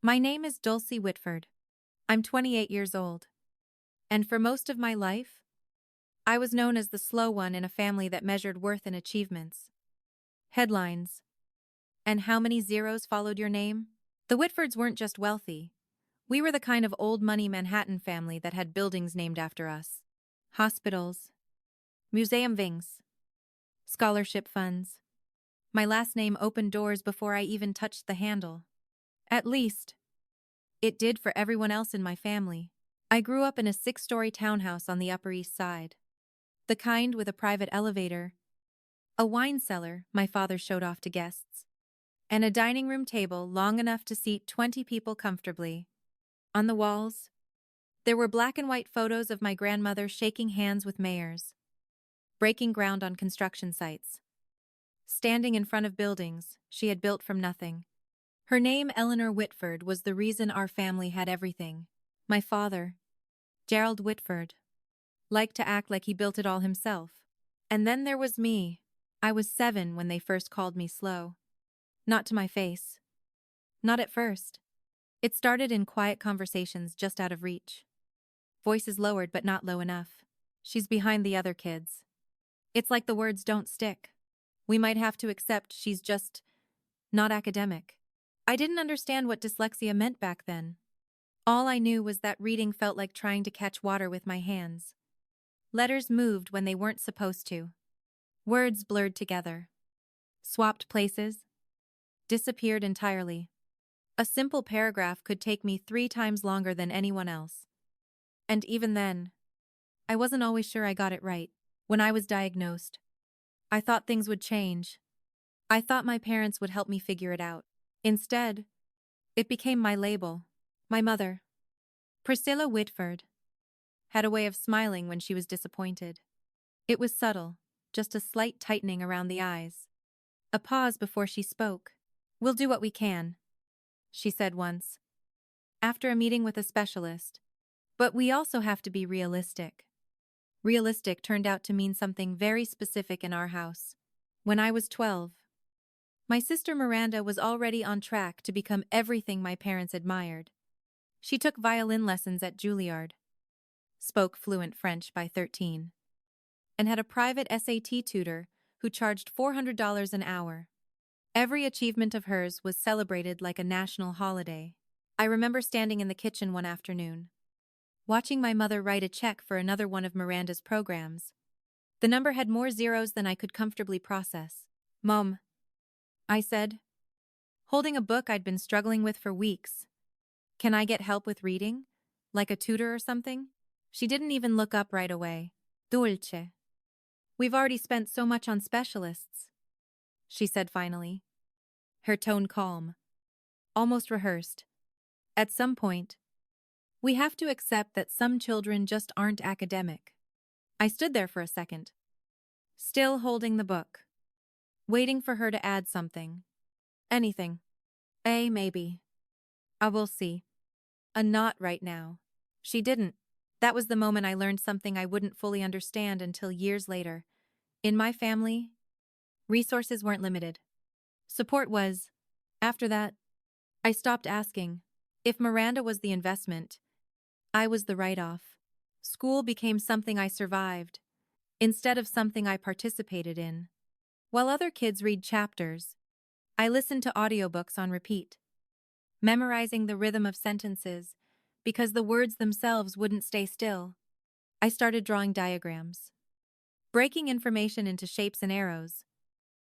My name is Dulcie Whitford. I'm 28 years old. And for most of my life, I was known as the slow one in a family that measured worth in achievements, headlines, and how many zeros followed your name. The Whitfords weren't just wealthy. We were the kind of old money Manhattan family that had buildings named after us. Hospitals, museum wings, scholarship funds. My last name opened doors before I even touched the handle. At least, it did for everyone else in my family. I grew up in a 6-story townhouse on the Upper East Side. The kind with a private elevator, a wine cellar my father showed off to guests, and a dining room table long enough to seat 20 people comfortably. On the walls, there were black and white photos of my grandmother shaking hands with mayors, breaking ground on construction sites, standing in front of buildings she had built from nothing. Her name, Eleanor Whitford, was the reason our family had everything. My father, Gerald Whitford, liked to act like he built it all himself. And then there was me. I was 7 when they first called me slow. Not to my face. Not at first. It started in quiet conversations just out of reach. Voices lowered but not low enough. She's behind the other kids. It's like the words don't stick. We might have to accept she's just not academic. I didn't understand what dyslexia meant back then. All I knew was that reading felt like trying to catch water with my hands. Letters moved when they weren't supposed to. Words blurred together. Swapped places. Disappeared entirely. A simple paragraph could take me 3 times longer than anyone else. And even then, I wasn't always sure I got it right. When I was diagnosed, I thought things would change. I thought my parents would help me figure it out. Instead, it became my label. My mother, Priscilla Whitford, had a way of smiling when she was disappointed. It was subtle, just a slight tightening around the eyes. A pause before she spoke. "We'll do what we can," she said once, after a meeting with a specialist. "But we also have to be realistic." Realistic turned out to mean something very specific in our house. When I was 12, my sister Miranda was already on track to become everything my parents admired. She took violin lessons at Juilliard, spoke fluent French by 13, and had a private SAT tutor who charged $400 an hour. Every achievement of hers was celebrated like a national holiday. I remember standing in the kitchen one afternoon, watching my mother write a check for another one of Miranda's programs. The number had more zeros than I could comfortably process. "Mom," I said, holding a book I'd been struggling with for weeks. "Can I get help with reading? Like a tutor or something?" She didn't even look up right away. "Dulce. We've already spent so much on specialists," she said finally, her tone calm, almost rehearsed. "At some point, we have to accept that some children just aren't academic." I stood there for a second, still holding the book, waiting for her to add something. Anything. Maybe. I will see. A not right now. She didn't. That was the moment I learned something I wouldn't fully understand until years later. In my family, resources weren't limited. Support was. After that, I stopped asking. If Miranda was the investment, I was the write-off. School became something I survived, instead of something I participated in. While other kids read chapters, I listened to audiobooks on repeat, memorizing the rhythm of sentences because the words themselves wouldn't stay still. I started drawing diagrams, breaking information into shapes and arrows,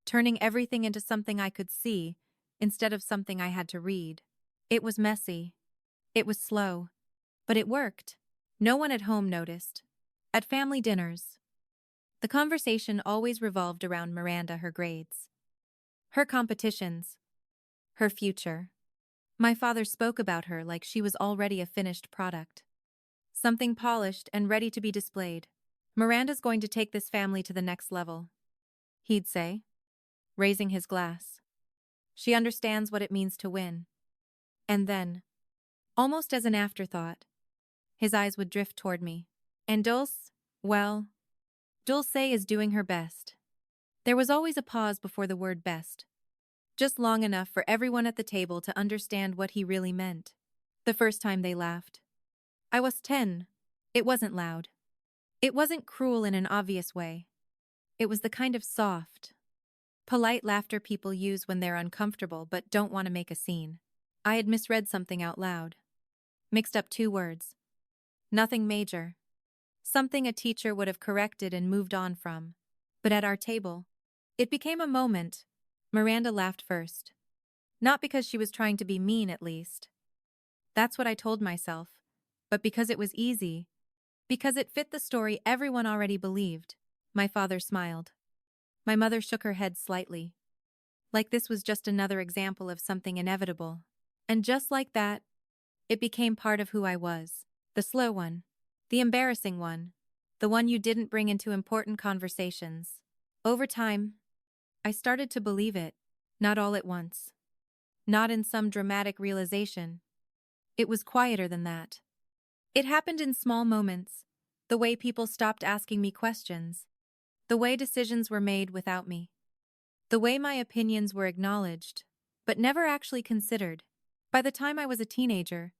turning everything into something I could see instead of something I had to read. It was messy. It was slow. But it worked. No one at home noticed. At family dinners, the conversation always revolved around Miranda, her grades, her competitions, her future. My father spoke about her like she was already a finished product, something polished and ready to be displayed. "Miranda's going to take this family to the next level," he'd say, raising his glass. "She understands what it means to win." And then, almost as an afterthought, his eyes would drift toward me. "And Dulce, well, Dulce is doing her best." There was always a pause before the word best. just long enough for everyone at the table to understand what he really meant. The first time they laughed. I was 10. It wasn't loud. It wasn't cruel in an obvious way. It was the kind of soft, polite laughter people use when they're uncomfortable but don't want to make a scene. I had misread something out loud. Mixed up two words. Nothing major. Something a teacher would have corrected and moved on from. But at our table, it became a moment. Miranda laughed first. Not because she was trying to be mean, at least. That's what I told myself. But because it was easy. Because it fit the story everyone already believed. My father smiled. My mother shook her head slightly. Like this was just another example of something inevitable. And just like that, it became part of who I was. The slow one. The embarrassing one. The one you didn't bring into important conversations. Over time, I started to believe it. Not all at once. Not in some dramatic realization. It was quieter than that. It happened in small moments. The way people stopped asking me questions. The way decisions were made without me. The way my opinions were acknowledged, but never actually considered. By the time I was a teenager,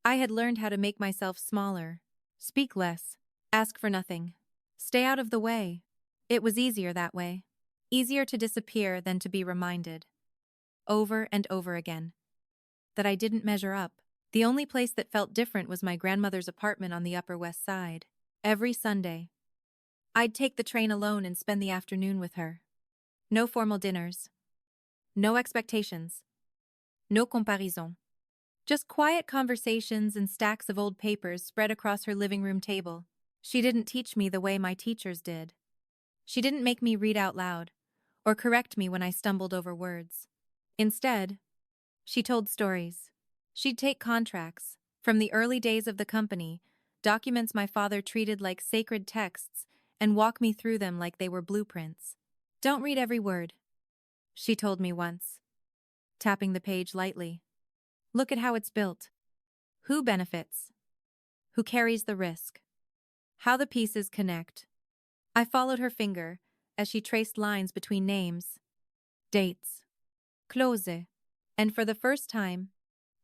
I had learned how to make myself smaller, speak less, ask for nothing, stay out of the way. It was easier that way. Easier to disappear than to be reminded, over and over again, that I didn't measure up. The only place that felt different was my grandmother's apartment on the Upper West Side. Every Sunday, I'd take the train alone and spend the afternoon with her. No formal dinners. No expectations. No comparaison. Just quiet conversations and stacks of old papers spread across her living room table. She didn't teach me the way my teachers did. She didn't make me read out loud, or correct me when I stumbled over words. Instead, she told stories. She'd take contracts, from the early days of the company, documents my father treated like sacred texts, and walk me through them like they were blueprints. Don't read every word, she told me once, tapping the page lightly. Look at how it's built. Who benefits? Who carries the risk? How the pieces connect. I followed her finger as she traced lines between names, dates, clause, and for the first time,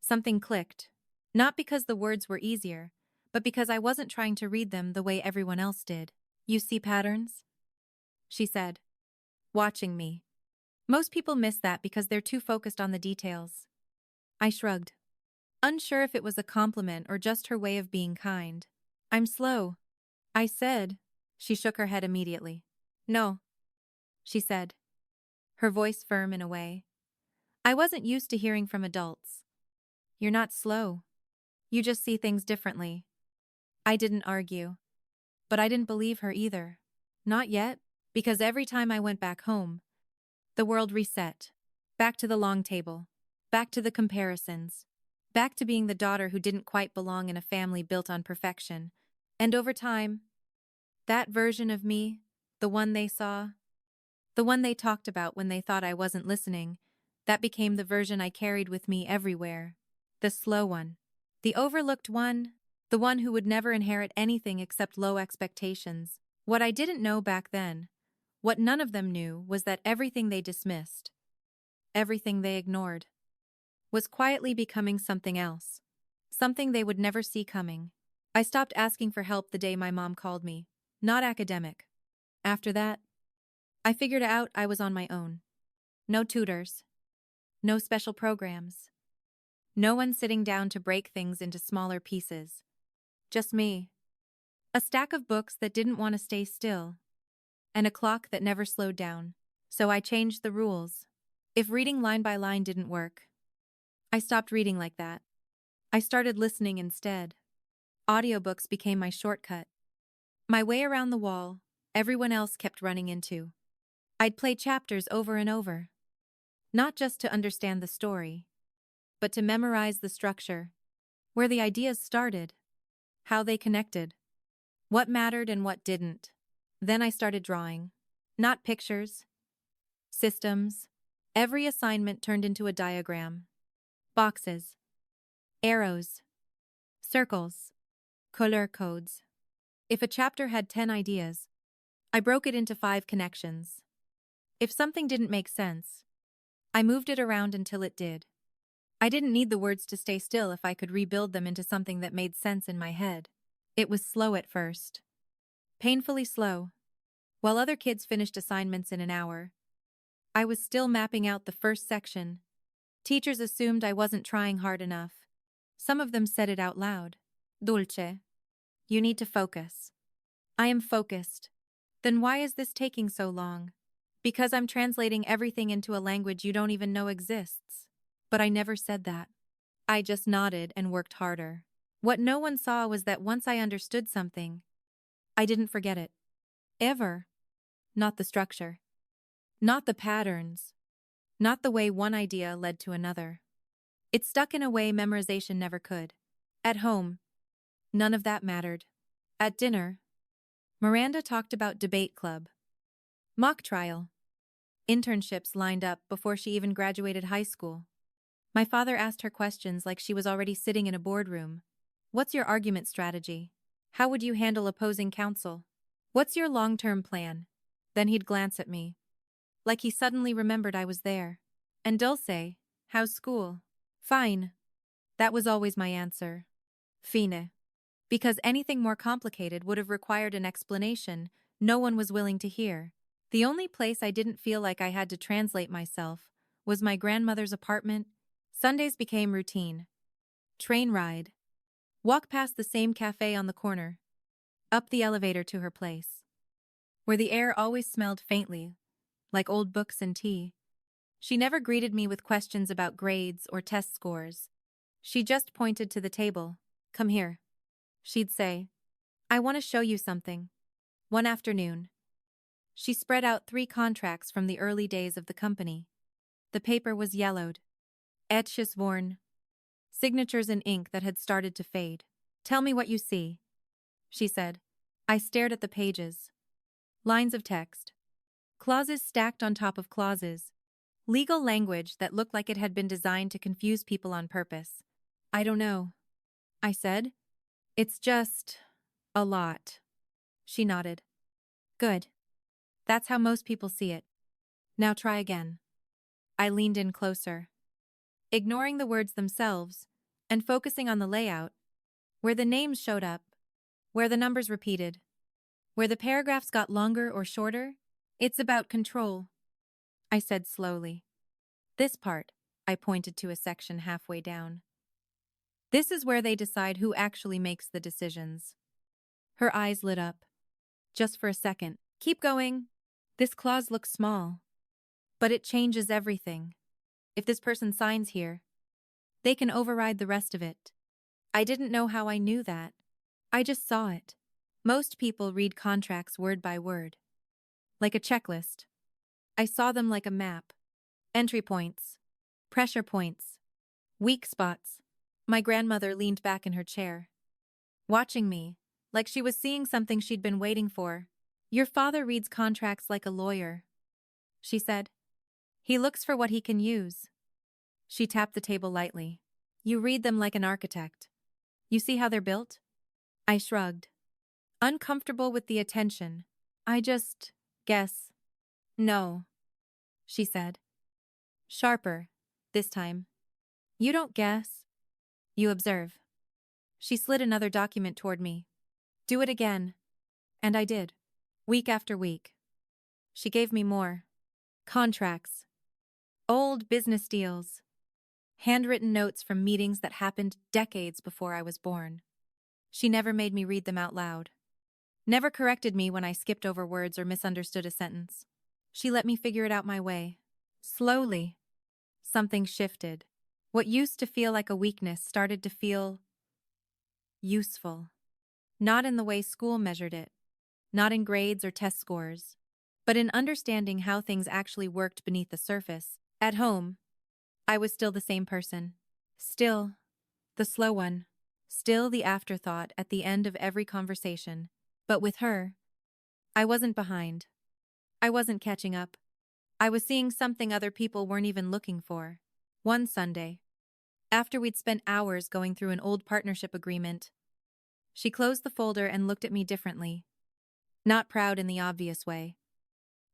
something clicked. Not because the words were easier, but because I wasn't trying to read them the way everyone else did. You see patterns? She said, watching me. Most people miss that because they're too focused on the details. I shrugged, unsure if it was a compliment or just her way of being kind. I'm slow, I said. She shook her head immediately. No, she said, her voice firm in a way I wasn't used to hearing from adults. You're not slow. You just see things differently. I didn't argue. But I didn't believe her either. Not yet, because every time I went back home, the world reset. Back to the long table. Back to the comparisons. Back to being the daughter who didn't quite belong in a family built on perfection. And over time, that version of me, the one they saw, the one they talked about when they thought I wasn't listening, that became the version I carried with me everywhere. The slow one. The overlooked one. The one who would never inherit anything except low expectations. What I didn't know back then, what none of them knew, was that everything they dismissed, everything they ignored, was quietly becoming something else. Something they would never see coming. I stopped asking for help the day my mom called me. Not academic. After that, I figured out I was on my own. No tutors. No special programs. No one sitting down to break things into smaller pieces. Just me. A stack of books that didn't want to stay still. And a clock that never slowed down. So I changed the rules. If reading line by line didn't work, I stopped reading like that. I started listening instead. Audiobooks became my shortcut. My way around the wall everyone else kept running into. I'd play chapters over and over. Not just to understand the story, but to memorize the structure, where the ideas started, how they connected, what mattered and what didn't. Then I started drawing. Not pictures, systems. Every assignment turned into a diagram. Boxes, arrows, circles, color codes. If a chapter had 10 ideas, I broke it into 5 connections. If something didn't make sense, I moved it around until it did. I didn't need the words to stay still if I could rebuild them into something that made sense in my head. It was slow at first. Painfully slow. While other kids finished assignments in an hour, I was still mapping out the first section. Teachers assumed I wasn't trying hard enough. Some of them said it out loud. Dulce, you need to focus. I am focused. Then why is this taking so long? Because I'm translating everything into a language you don't even know exists. But I never said that. I just nodded and worked harder. What no one saw was that once I understood something, I didn't forget it. Ever. Not the structure. Not the patterns. Not the way one idea led to another. It stuck in a way memorization never could. At home, none of that mattered. At dinner, Miranda talked about debate club, mock trial, internships lined up before she even graduated high school. My father asked her questions like she was already sitting in a boardroom. What's your argument strategy? How would you handle opposing counsel? What's your long-term plan? Then he'd glance at me, like he suddenly remembered I was there. And Dulce, how's school? Fine. That was always my answer. Fine. Because anything more complicated would have required an explanation no one was willing to hear. The only place I didn't feel like I had to translate myself was my grandmother's apartment. Sundays became routine. Train ride. Walk past the same cafe on the corner. Up the elevator to her place, where the air always smelled faintly, like old books and tea. She never greeted me with questions about grades or test scores. She just pointed to the table. Come here. She'd say, I want to show you something. One afternoon, she spread out 3 contracts from the early days of the company. The paper was yellowed, edges worn, signatures in ink that had started to fade. Tell me what you see, she said. I stared at the pages. Lines of text. Clauses stacked on top of clauses. Legal language that looked like it had been designed to confuse people on purpose. I don't know, I said. It's just a lot. She nodded. Good. That's how most people see it. Now try again. I leaned in closer, ignoring the words themselves and focusing on the layout, where the names showed up, where the numbers repeated, where the paragraphs got longer or shorter. It's about control, I said slowly. This part, I pointed to a section halfway down. This is where they decide who actually makes the decisions. Her eyes lit up. Just for a second. Keep going. This clause looks small, but it changes everything. If this person signs here, they can override the rest of it. I didn't know how I knew that. I just saw it. Most people read contracts word by word, like a checklist. I saw them like a map. Entry points, pressure points, weak spots. My grandmother leaned back in her chair, watching me, like she was seeing something she'd been waiting for. Your father reads contracts like a lawyer, she said. He looks for what he can use. She tapped the table lightly. You read them like an architect. You see how they're built? I shrugged, uncomfortable with the attention. I just guess. No, she said. Sharper, this time. You don't guess. You observe. She slid another document toward me. Do it again. And I did. Week after week. She gave me more. Contracts. Old business deals. Handwritten notes from meetings that happened decades before I was born. She never made me read them out loud. Never corrected me when I skipped over words or misunderstood a sentence. She let me figure it out my way. Slowly, something shifted. What used to feel like a weakness started to feel useful. Not in the way school measured it, not in grades or test scores, but in understanding how things actually worked beneath the surface. At home, I was still the same person. Still, the slow one. Still the afterthought at the end of every conversation. But with her, I wasn't behind. I wasn't catching up. I was seeing something other people weren't even looking for. One Sunday, after we'd spent hours going through an old partnership agreement, she closed the folder and looked at me differently. Not proud in the obvious way.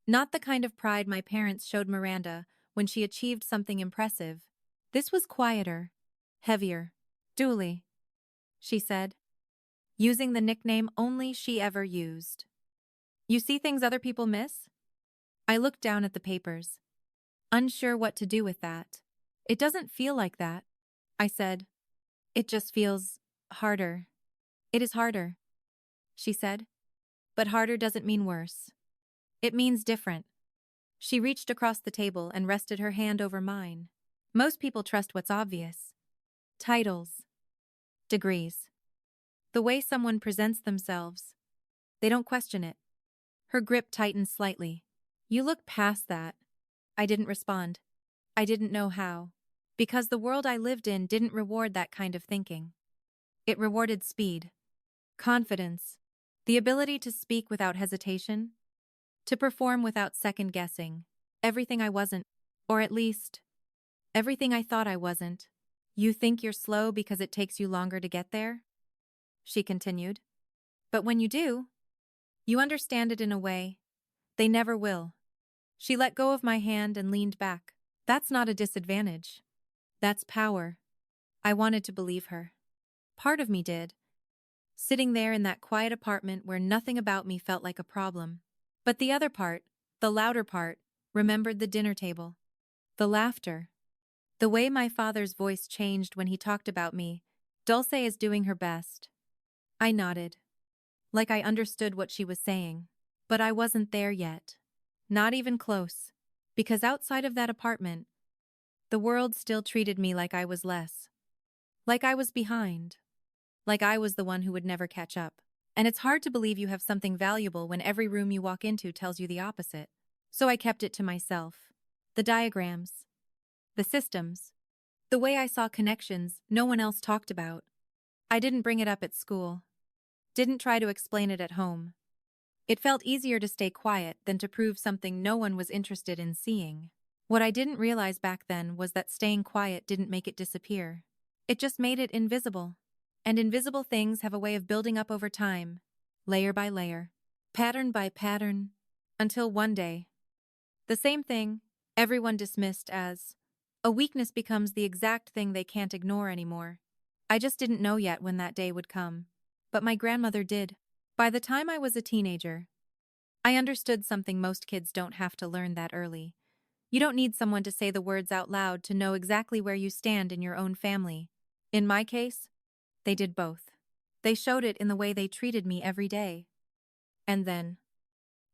Not the kind of pride my parents showed Miranda when she achieved something impressive. This was quieter, heavier. Julie, she said, using the nickname only she ever used. You see things other people miss? I looked down at the papers, unsure what to do with that. It doesn't feel like that, I said. It just feels harder. It is harder, she said. But harder doesn't mean worse. It means different. She reached across the table and rested her hand over mine. Most people trust what's obvious. Titles. Degrees. The way someone presents themselves. They don't question it. Her grip tightened slightly. You look past that. I didn't respond. I didn't know how. Because the world I lived in didn't reward that kind of thinking. It rewarded speed. Confidence. The ability to speak without hesitation. To perform without second guessing. Everything I wasn't. Or at least, everything I thought I wasn't. You think you're slow because it takes you longer to get there? She continued. But when you do, you understand it in a way they never will. She let go of my hand and leaned back. That's not a disadvantage. That's power. I wanted to believe her. Part of me did. Sitting there in that quiet apartment where nothing about me felt like a problem. But the other part, the louder part, remembered the dinner table. The laughter. The way my father's voice changed when he talked about me. Dulce is doing her best. I nodded. Like I understood what she was saying. But I wasn't there yet. Not even close. Because outside of that apartment, the world still treated me like I was less. Like I was behind. Like I was the one who would never catch up. And it's hard to believe you have something valuable when every room you walk into tells you the opposite. So I kept it to myself. The diagrams. The systems. The way I saw connections no one else talked about. I didn't bring it up at school. Didn't try to explain it at home. It felt easier to stay quiet than to prove something no one was interested in seeing. What I didn't realize back then was that staying quiet didn't make it disappear. It just made it invisible. And invisible things have a way of building up over time, layer by layer, pattern by pattern, until one day, the same thing everyone dismissed as a weakness becomes the exact thing they can't ignore anymore. I just didn't know yet when that day would come. But my grandmother did. By the time I was a teenager, I understood something most kids don't have to learn that early. You don't need someone to say the words out loud to know exactly where you stand in your own family. In my case, they did both. They showed it in the way they treated me every day. And then,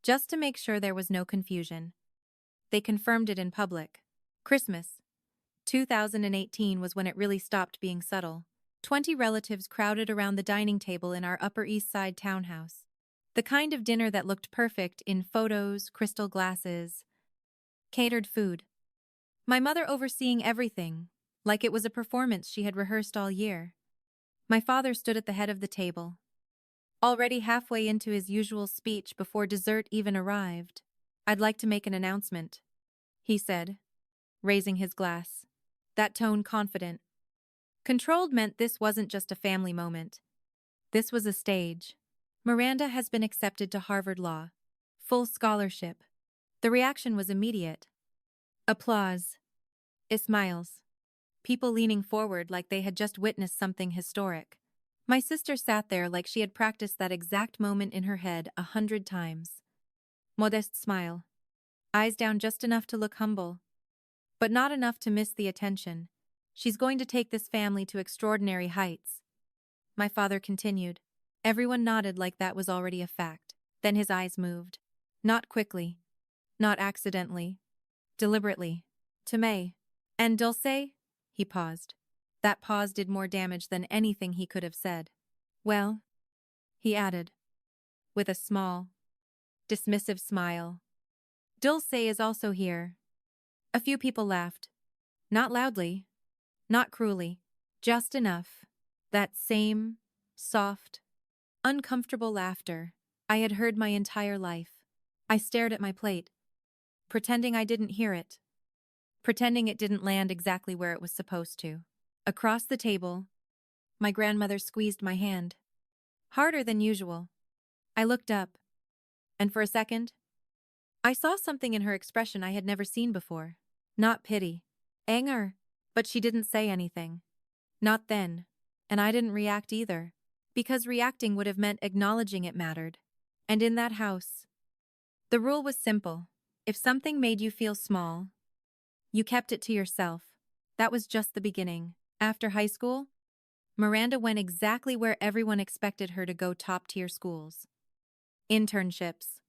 just to make sure there was no confusion, they confirmed it in public. Christmas, 2018 was when it really stopped being subtle. 20 relatives crowded around the dining table in our Upper East Side townhouse. The kind of dinner that looked perfect in photos, crystal glasses, catered food. My mother overseeing everything, like it was a performance she had rehearsed all year. My father stood at the head of the table, already halfway into his usual speech before dessert even arrived. I'd like to make an announcement, he said, raising his glass. That tone confident. Controlled meant this wasn't just a family moment. This was a stage. Miranda has been accepted to Harvard Law. Full scholarship. The reaction was immediate. Applause. Smiles. People leaning forward like they had just witnessed something historic. My sister sat there like she had practiced that exact moment in her head 100 times. Modest smile. Eyes down just enough to look humble. But not enough to miss the attention. She's going to take this family to extraordinary heights. My father continued. Everyone nodded like that was already a fact. Then his eyes moved. Not quickly. Not accidentally. Deliberately. To May. And Dulce? He paused. That pause did more damage than anything he could have said. Well, he added, with a small, dismissive smile. Dulce is also here. A few people laughed. Not loudly. Not cruelly. Just enough. That same, soft, uncomfortable laughter I had heard my entire life. I stared at my plate, pretending I didn't hear it. Pretending it didn't land exactly where it was supposed to. Across the table, my grandmother squeezed my hand. Harder than usual. I looked up, and for a second, I saw something in her expression I had never seen before. Not pity. Anger. But she didn't say anything. Not then. And I didn't react either. Because reacting would have meant acknowledging it mattered. And in that house, the rule was simple. If something made you feel small, you kept it to yourself. That was just the beginning. After high school, Miranda went exactly where everyone expected her to go: top-tier schools. Internships.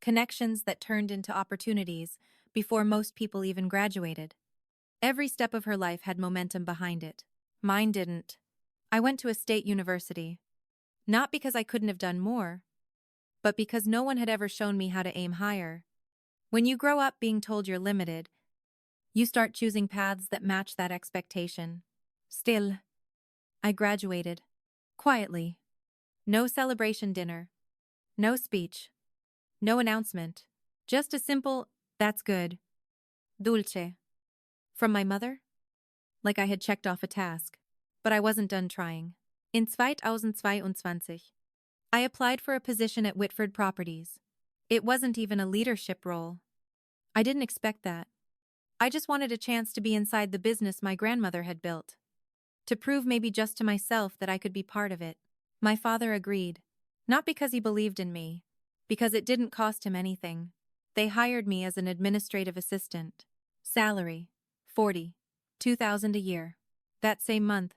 Connections that turned into opportunities before most people even graduated. Every step of her life had momentum behind it. Mine didn't. I went to a state university. Not because I couldn't have done more, but because no one had ever shown me how to aim higher. When you grow up being told you're limited, you start choosing paths that match that expectation. Still, I graduated. Quietly. No celebration dinner. No speech. No announcement. Just a simple, "That's good." Dulce. From my mother? Like I had checked off a task. But I wasn't done trying. In 2022, I applied for a position at Whitford Properties. It wasn't even a leadership role. I didn't expect that. I just wanted a chance to be inside the business my grandmother had built. To prove, maybe just to myself, that I could be part of it. My father agreed. Not because he believed in me, because it didn't cost him anything. They hired me as an administrative assistant. Salary: $42,000 a year. That same month,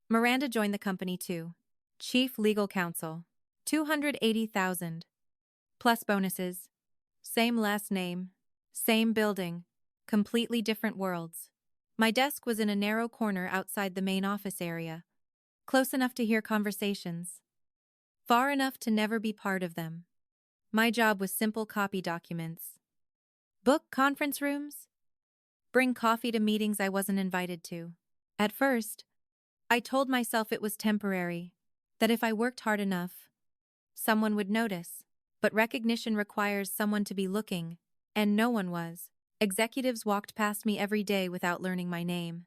Miranda joined the company too. Chief Legal Counsel. $280,000. Plus bonuses. Same last name. Same building. Completely different worlds. My desk was in a narrow corner outside the main office area. Close enough to hear conversations. Far enough to never be part of them. My job was simple: copy documents. Book conference rooms. Bring coffee to meetings I wasn't invited to. At first, I told myself it was temporary, that if I worked hard enough, someone would notice. But recognition requires someone to be looking, and no one was. Executives walked past me every day without learning my name.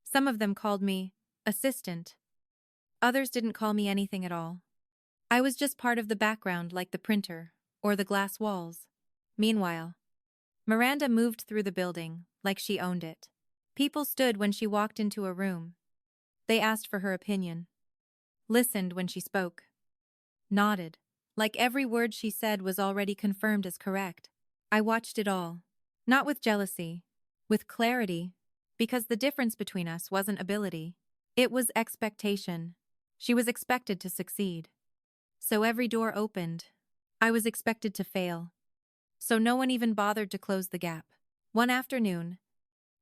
Some of them called me assistant. Others didn't call me anything at all. I was just part of the background, like the printer or the glass walls. Meanwhile, Miranda moved through the building like she owned it. People stood when she walked into a room. They asked for her opinion. Listened when she spoke. Nodded, like every word she said was already confirmed as correct. I watched it all. Not with jealousy, with clarity, because the difference between us wasn't ability. It was expectation. She was expected to succeed. So every door opened. I was expected to fail. So no one even bothered to close the gap. One afternoon,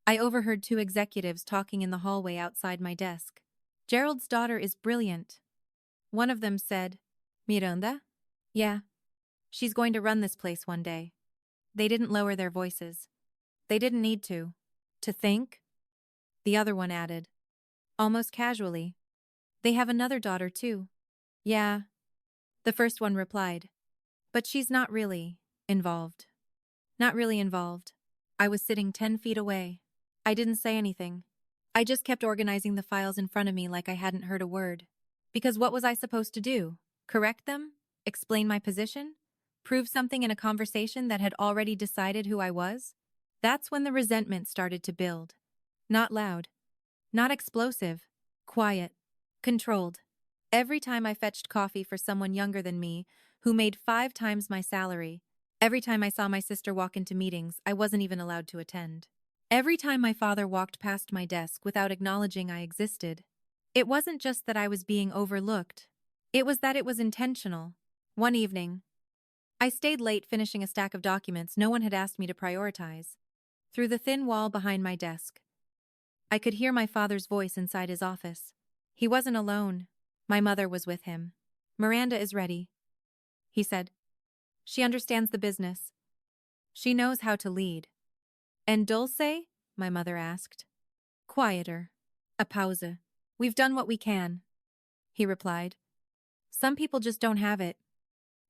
I overheard two executives talking in the hallway outside my desk. "Gerald's daughter is brilliant." One of them said, "Miranda? Yeah. She's going to run this place one day." They didn't lower their voices. They didn't need to. "To think?" The other one added, almost casually. "They have another daughter too." "Yeah," the first one replied. "But she's not really involved." Not really involved. I was sitting 10 feet away. I didn't say anything. I just kept organizing the files in front of me like I hadn't heard a word. Because what was I supposed to do? Correct them? Explain my position? Prove something in a conversation that had already decided who I was? That's when the resentment started to build. Not loud. Not explosive. Quiet. Controlled. Every time I fetched coffee for someone younger than me, who made 5 times my salary. Every time I saw my sister walk into meetings I wasn't even allowed to attend. Every time my father walked past my desk without acknowledging I existed. It wasn't just that I was being overlooked. It was that it was intentional. One evening, I stayed late finishing a stack of documents no one had asked me to prioritize. Through the thin wall behind my desk, I could hear my father's voice inside his office. He wasn't alone. My mother was with him. "Miranda is ready," he said. "She understands the business. She knows how to lead." "And Dulce?" my mother asked. Quieter. A pause. "We've done what we can," he replied. "Some people just don't have it."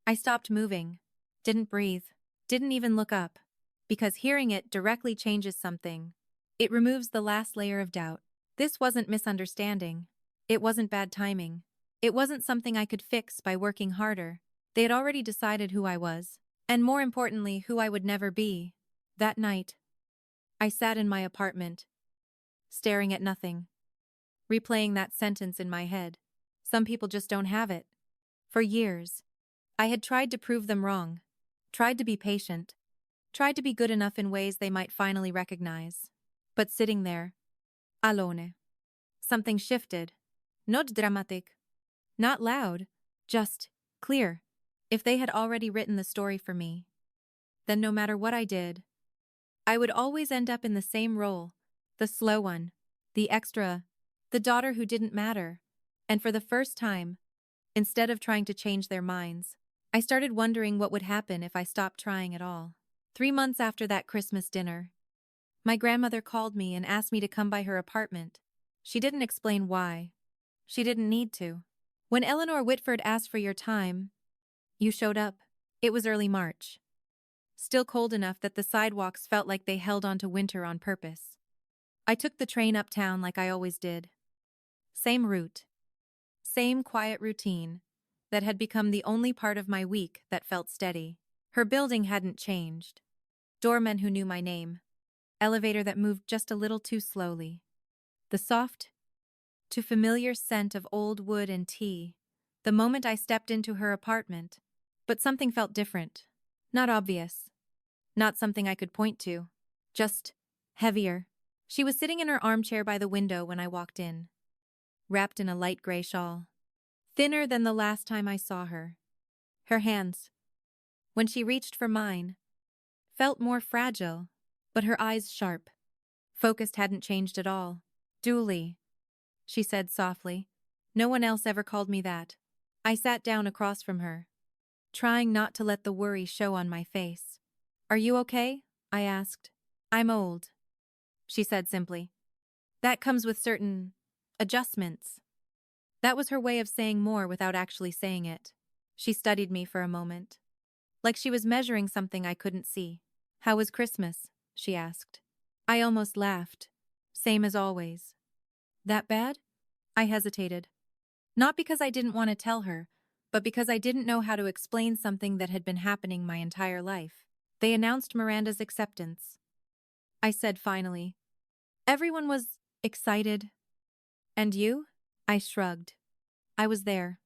I stopped moving. Didn't breathe. Didn't even look up. Because hearing it directly changes something. It removes the last layer of doubt. This wasn't misunderstanding. It wasn't bad timing. It wasn't something I could fix by working harder. They had already decided who I was. And more importantly, who I would never be. That night, I sat in my apartment, staring at nothing, replaying that sentence in my head. Some people just don't have it. For years, I had tried to prove them wrong, tried to be patient, tried to be good enough in ways they might finally recognize. But sitting there, alone, something shifted. Not dramatic, not loud, just clear. If they had already written the story for me, then no matter what I did, I would always end up in the same role, the slow one, the extra, the daughter who didn't matter. And for the first time, instead of trying to change their minds, I started wondering what would happen if I stopped trying at all. 3 months after that Christmas dinner, my grandmother called me and asked me to come by her apartment. She didn't explain why. She didn't need to. When Eleanor Whitford asked for your time, you showed up. It was early March. Still cold enough that the sidewalks felt like they held on to winter on purpose. I took the train uptown like I always did. Same route. Same quiet routine that had become the only part of my week that felt steady. Her building hadn't changed. Doormen who knew my name. Elevator that moved just a little too slowly. The soft, too familiar scent of old wood and tea. The moment I stepped into her apartment. But something felt different. Not obvious. Not something I could point to. Just heavier. She was sitting in her armchair by the window when I walked in, wrapped in a light gray shawl. Thinner than the last time I saw her. Her hands, when she reached for mine, felt more fragile, but her eyes sharp. Focused hadn't changed at all. Julie, she said softly. No one else ever called me that. I sat down across from her, trying not to let the worry show on my face. Are you okay? I asked. I'm old, she said simply. That comes with certain adjustments. That was her way of saying more without actually saying it. She studied me for a moment, like she was measuring something I couldn't see. How was Christmas? She asked. I almost laughed. Same as always. That bad? I hesitated. Not because I didn't want to tell her, but because I didn't know how to explain something that had been happening my entire life. They announced Miranda's acceptance. I said finally. Everyone was excited. And you? I shrugged. I was there.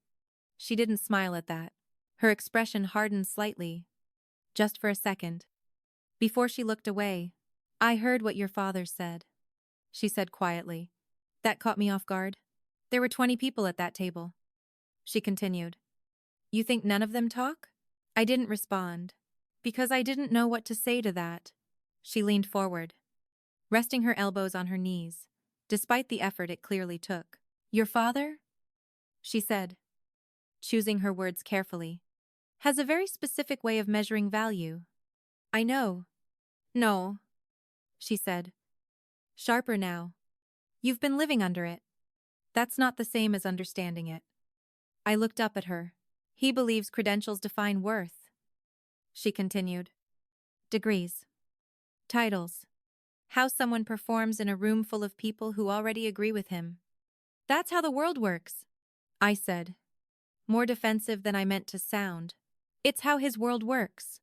She didn't smile at that. Her expression hardened slightly, just for a second. Before she looked away, I heard what your father said, she said quietly. That caught me off guard. There were 20 people at that table. She continued. You think none of them talk? I didn't respond, because I didn't know what to say to that. She leaned forward, resting her elbows on her knees, despite the effort it clearly took. Your father? She said, choosing her words carefully, has a very specific way of measuring value. I know. No, she said, sharper now. You've been living under it. That's not the same as understanding it. I looked up at her. He believes credentials define worth, she continued. Degrees. Titles. How someone performs in a room full of people who already agree with him. That's how the world works, I said, more defensive than I meant to sound. It's how his world works,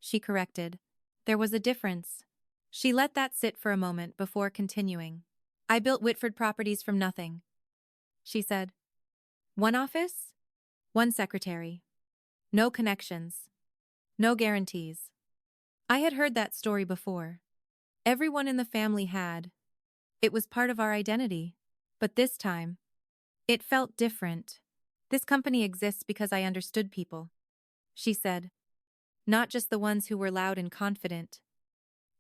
she corrected. There was a difference. She let that sit for a moment before continuing. I built Whitford Properties from nothing, she said. One office? One secretary. No connections. No guarantees. I had heard that story before. Everyone in the family had. It was part of our identity. But this time, it felt different. This company exists because I understood people, she said. Not just the ones who were loud and confident,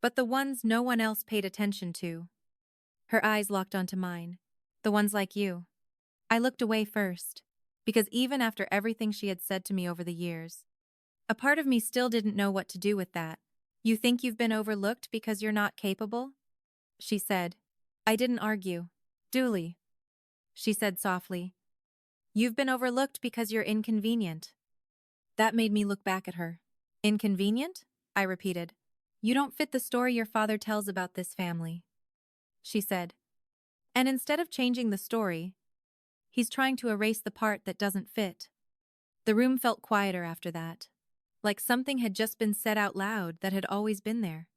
but the ones no one else paid attention to. Her eyes locked onto mine. The ones like you. I looked away first, because even after everything she had said to me over the years, a part of me still didn't know what to do with that. You think you've been overlooked because you're not capable? She said. I didn't argue. Julie, she said softly. You've been overlooked because you're inconvenient. That made me look back at her. Inconvenient? I repeated. You don't fit the story your father tells about this family, she said. And instead of changing the story, he's trying to erase the part that doesn't fit. The room felt quieter after that, like something had just been said out loud that had always been there.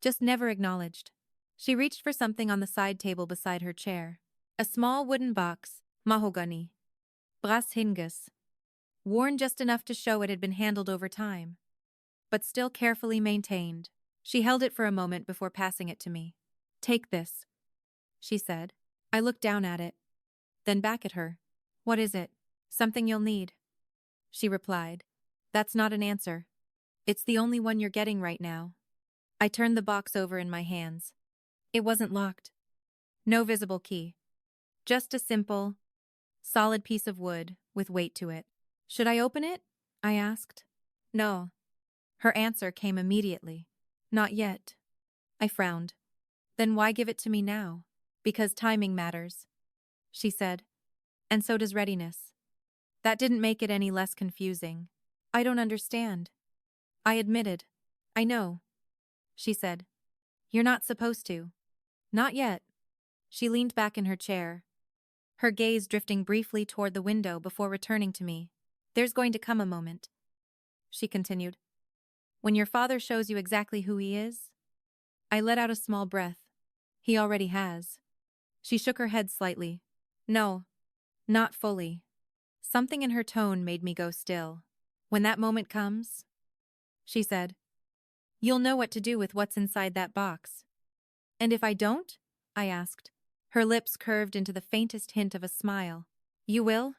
just never acknowledged. She reached for something on the side table beside her chair. A small wooden box, mahogany. Brass hinges. Worn just enough to show it had been handled over time, but still carefully maintained. She held it for a moment before passing it to me. "Take this," she said. I looked down at it, then back at her. "What is it?" "Something you'll need," she replied. "That's not an answer. It's the only one you're getting right now." I turned the box over in my hands. It wasn't locked. No visible key. Just a simple, solid piece of wood with weight to it. "Should I open it?" I asked. "No." Her answer came immediately. "Not yet." I frowned. "Then why give it to me now?" "Because timing matters," she said. "And so does readiness." That didn't make it any less confusing. "I don't understand," I admitted. "I know," she said. "You're not supposed to." "Not yet." She leaned back in her chair, her gaze drifting briefly toward the window before returning to me. "There's going to come a moment," she continued, "when your father shows you exactly who he is." I let out a small breath. "He already has." She shook her head slightly. "No, not fully." Something in her tone made me go still. "When that moment comes," she said, "you'll know what to do with what's inside that box." "And if I don't?" I asked. Her lips curved into the faintest hint of a smile. "You will?"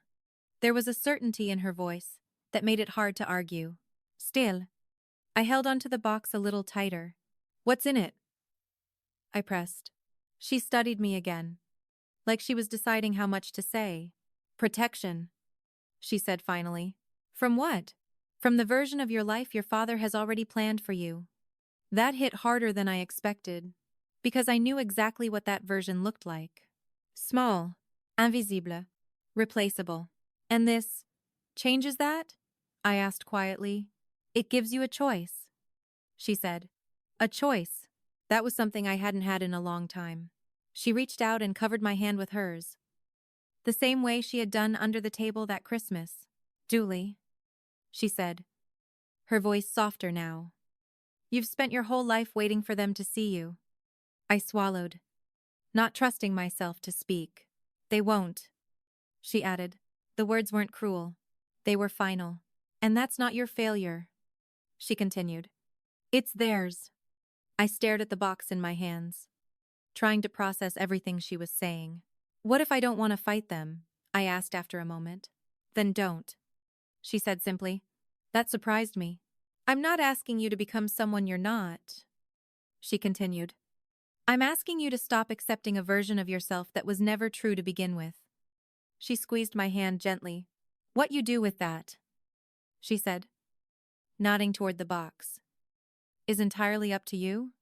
There was a certainty in her voice that made it hard to argue. Still, I held onto the box a little tighter. "What's in it?" I pressed. She studied me again, like she was deciding how much to say. "Protection," she said finally. "From what?" "From the version of your life your father has already planned for you." That hit harder than I expected, because I knew exactly what that version looked like. Small, invisible, replaceable. "And this changes that?" I asked quietly. "It gives you a choice," she said. A choice. That was something I hadn't had in a long time. She reached out and covered my hand with hers, the same way she had done under the table that Christmas. "Julie," she said, her voice softer now. "You've spent your whole life waiting for them to see you." I swallowed, not trusting myself to speak. "They won't," she added. The words weren't cruel. They were final. "And that's not your failure," she continued. "It's theirs." I stared at the box in my hands, trying to process everything she was saying. "What if I don't want to fight them?" I asked after a moment. "Then don't," she said simply. That surprised me. "I'm not asking you to become someone you're not," she continued. "I'm asking you to stop accepting a version of yourself that was never true to begin with." She squeezed my hand gently. "What you do with that," she said, nodding toward the box, "is entirely up to you."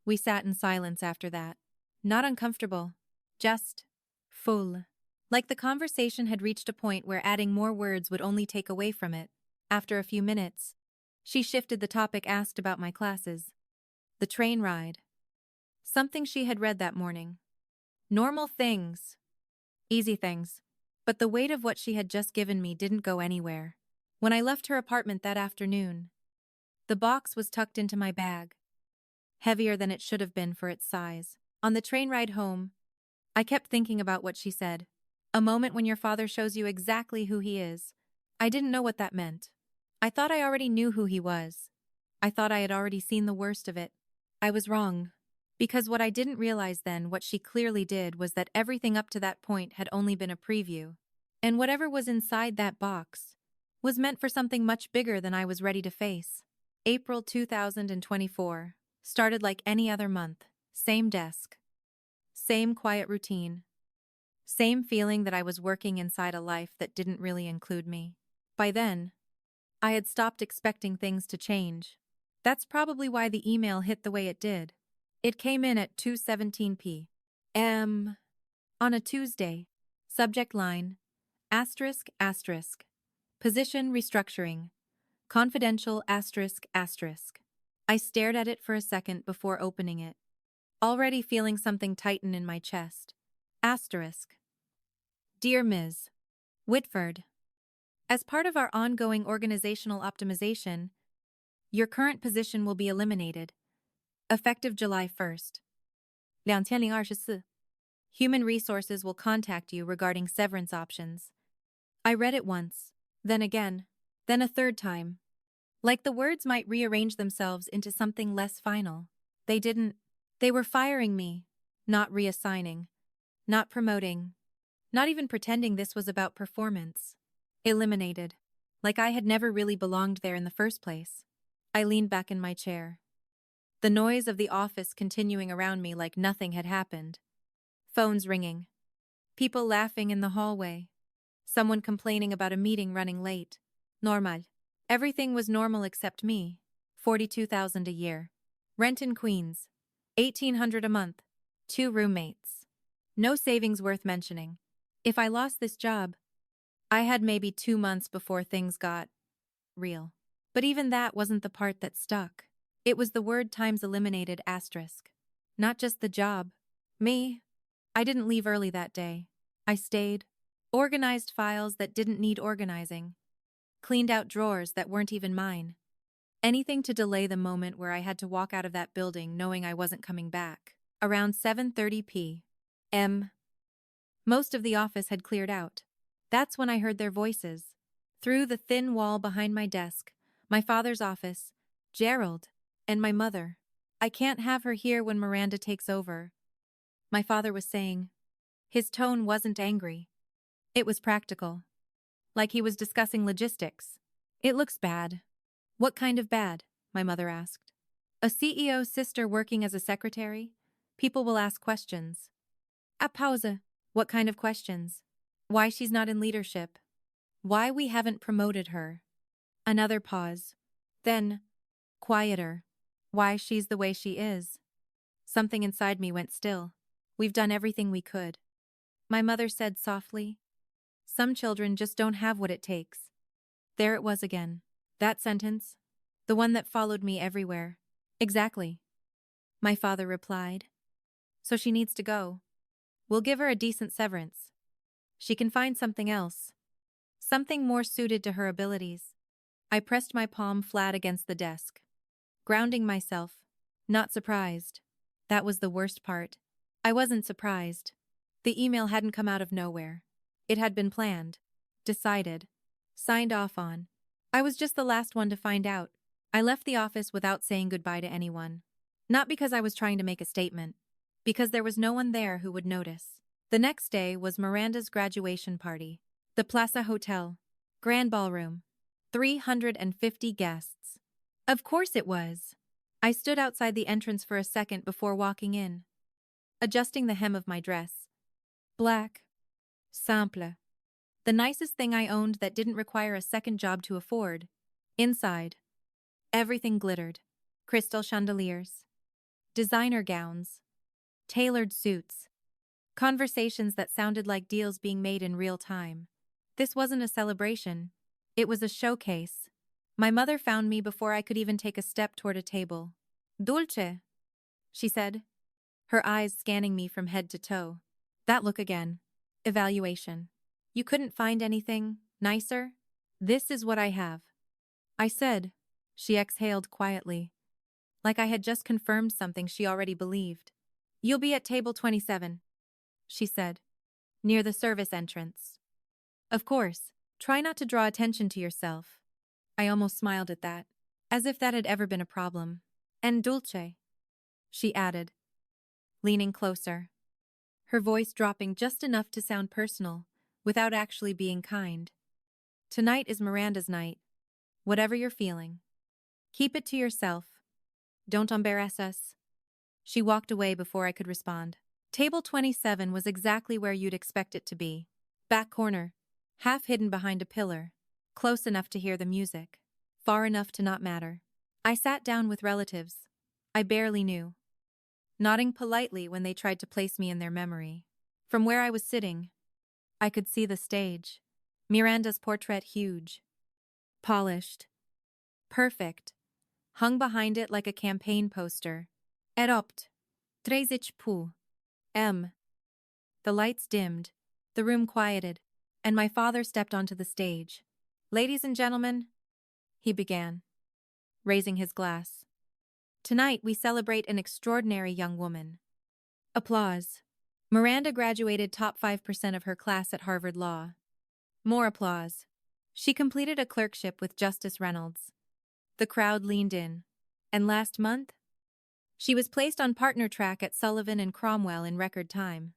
We sat in silence after that. Not uncomfortable, just full. Like the conversation had reached a point where adding more words would only take away from it. After a few minutes, she shifted the topic, asked about my classes. The train ride. Something she had read that morning. Normal things. Easy things. But the weight of what she had just given me didn't go anywhere. When I left her apartment that afternoon, the box was tucked into my bag, heavier than it should have been for its size. On the train ride home, I kept thinking about what she said. A moment when your father shows you exactly who he is. I didn't know what that meant. I thought I already knew who he was. I thought I had already seen the worst of it. I was wrong. Because what I didn't realize then, what she clearly did, was that everything up to that point had only been a preview. And whatever was inside that box was meant for something much bigger than I was ready to face. April 2024 started like any other month. Same desk. Same quiet routine. Same feeling that I was working inside a life that didn't really include me. By then, I had stopped expecting things to change. That's probably why the email hit the way it did. It came in at 2:17 p.m. on a Tuesday. Subject line, asterisk, asterisk. Position restructuring. Confidential, asterisk, asterisk. I stared at it for a second before opening it, already feeling something tighten in my chest. Asterisk. Dear Ms. Whitford, as part of our ongoing organizational optimization, your current position will be eliminated, Effective July 1st. 2024. Human Resources will contact you regarding severance options. I read it once, then again, then a third time. Like the words might rearrange themselves into something less final. They didn't. They were firing me, not reassigning, not promoting, not even pretending this was about performance. Eliminated. Like I had never really belonged there in the first place. I leaned back in my chair. The noise of the office continuing around me like nothing had happened. Phones ringing. People laughing in the hallway. Someone complaining about a meeting running late. Normal. Everything was normal except me. 42,000 a year. Rent in Queens. 1,800 a month. 2 roommates. No savings worth mentioning. If I lost this job, I had maybe 2 months before things got real. But even that wasn't the part that stuck. It was the word times eliminated asterisk. Not just the job. Me. I didn't leave early that day. I stayed. Organized files that didn't need organizing. Cleaned out drawers that weren't even mine. Anything to delay the moment where I had to walk out of that building knowing I wasn't coming back. Around 7:30 p.m. Most of the office had cleared out. That's when I heard their voices. Through the thin wall behind my desk, my father's office, Gerald, and my mother. I can't have her here when Miranda takes over. My father was saying. His tone wasn't angry. It was practical. Like he was discussing logistics. It looks bad. What kind of bad? My mother asked. A CEO's sister working as a secretary? People will ask questions. A pause. What kind of questions? Why she's not in leadership. Why we haven't promoted her. Another pause. Then, quieter. Why she's the way she is. Something inside me went still. We've done everything we could. My mother said softly. Some children just don't have what it takes. There it was again. That sentence. The one that followed me everywhere. Exactly. My father replied. So she needs to go. We'll give her a decent severance. She can find something else. Something more suited to her abilities. I pressed my palm flat against the desk. Grounding myself. Not surprised. That was the worst part. I wasn't surprised. The email hadn't come out of nowhere. It had been planned, decided, signed off on. I was just the last one to find out. I left the office without saying goodbye to anyone. Not because I was trying to make a statement, because there was no one there who would notice. The next day was Miranda's graduation party. The Plaza Hotel. Grand ballroom. 350 guests. Of course it was. I stood outside the entrance for a second before walking in. Adjusting the hem of my dress. Black. Simple. The nicest thing I owned that didn't require a second job to afford. Inside. Everything glittered. Crystal chandeliers. Designer gowns. Tailored suits. Conversations that sounded like deals being made in real time. This wasn't a celebration. It was a showcase. My mother found me before I could even take a step toward a table. Dulce, she said, her eyes scanning me from head to toe. That look again. Evaluation. You couldn't find anything nicer? This is what I have. I said. She exhaled quietly, like I had just confirmed something she already believed. You'll be at table 27, she said, near the service entrance. Of course, try not to draw attention to yourself. I almost smiled at that, as if that had ever been a problem. And Dulce, she added, leaning closer. Her voice dropping just enough to sound personal, without actually being kind. Tonight is Miranda's night. Whatever you're feeling. Keep it to yourself. Don't embarrass us. She walked away before I could respond. Table 27 was exactly where you'd expect it to be. Back corner, half hidden behind a pillar, close enough to hear the music, far enough to not matter. I sat down with relatives I barely knew, nodding politely when they tried to place me in their memory. From where I was sitting, I could see the stage. Miranda's portrait huge, polished, perfect, hung behind it like a campaign poster. Eropt. 30 p.m. The lights dimmed, the room quieted, and my father stepped onto the stage. Ladies and gentlemen, he began, raising his glass. Tonight we celebrate an extraordinary young woman. Applause. Miranda graduated top 5% of her class at Harvard Law. More applause. She completed a clerkship with Justice Reynolds. The crowd leaned in. And last month, she was placed on partner track at Sullivan and Cromwell in record time.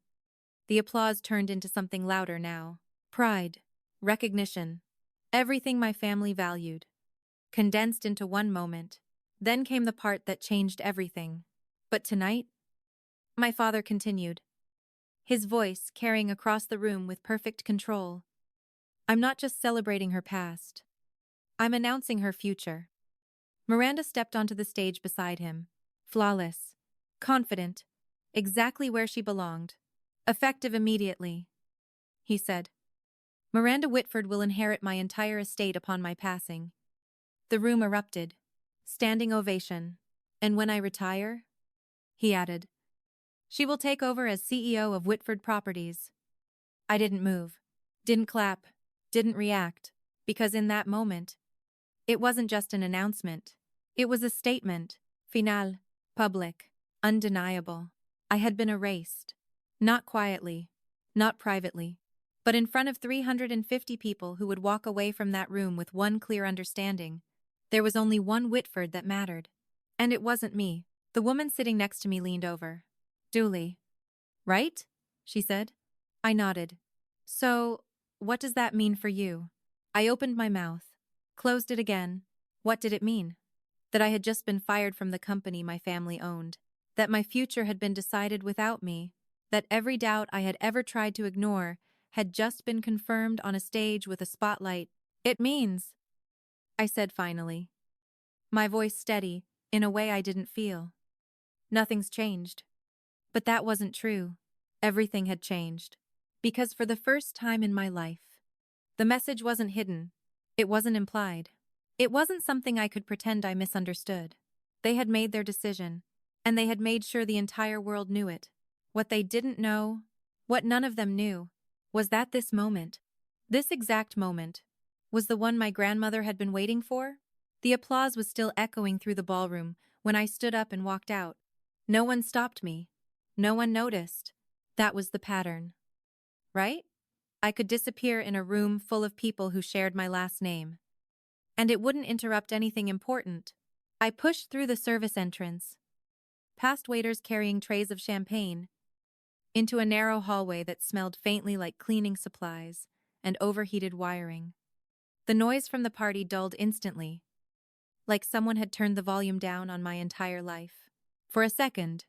The applause turned into something louder now. Pride. Recognition. Everything my family valued. Condensed into one moment. Then came the part that changed everything. But tonight, my father continued, his voice carrying across the room with perfect control. I'm not just celebrating her past. I'm announcing her future. Miranda stepped onto the stage beside him, flawless, confident, exactly where she belonged. Effective immediately. He said, Miranda Whitford will inherit my entire estate upon my passing. The room erupted. Standing ovation. And when I retire, he added, she will take over as CEO of Whitford Properties. I didn't move, didn't clap, didn't react, because in that moment, it wasn't just an announcement. It was a statement, final, public, undeniable. I had been erased. Not quietly, not privately, but in front of 350 people who would walk away from that room with one clear understanding. There was only one Whitford that mattered. And it wasn't me. The woman sitting next to me leaned over. Duly. Right? She said. I nodded. So, what does that mean for you? I opened my mouth, closed it again. What did it mean? That I had just been fired from the company my family owned. That my future had been decided without me. That every doubt I had ever tried to ignore had just been confirmed on a stage with a spotlight. It means, I said finally, my voice steady, in a way I didn't feel. Nothing's changed. But that wasn't true. Everything had changed. Because for the first time in my life, the message wasn't hidden. It wasn't implied. It wasn't something I could pretend I misunderstood. They had made their decision, and they had made sure the entire world knew it. What they didn't know, what none of them knew, was that this moment, this exact moment, was the one my grandmother had been waiting for. The applause was still echoing through the ballroom when I stood up and walked out. No one stopped me. No one noticed. That was the pattern. Right? I could disappear in a room full of people who shared my last name. And it wouldn't interrupt anything important. I pushed through the service entrance, past waiters carrying trays of champagne, into a narrow hallway that smelled faintly like cleaning supplies and overheated wiring. The noise from the party dulled instantly, like someone had turned the volume down on my entire life. For a second,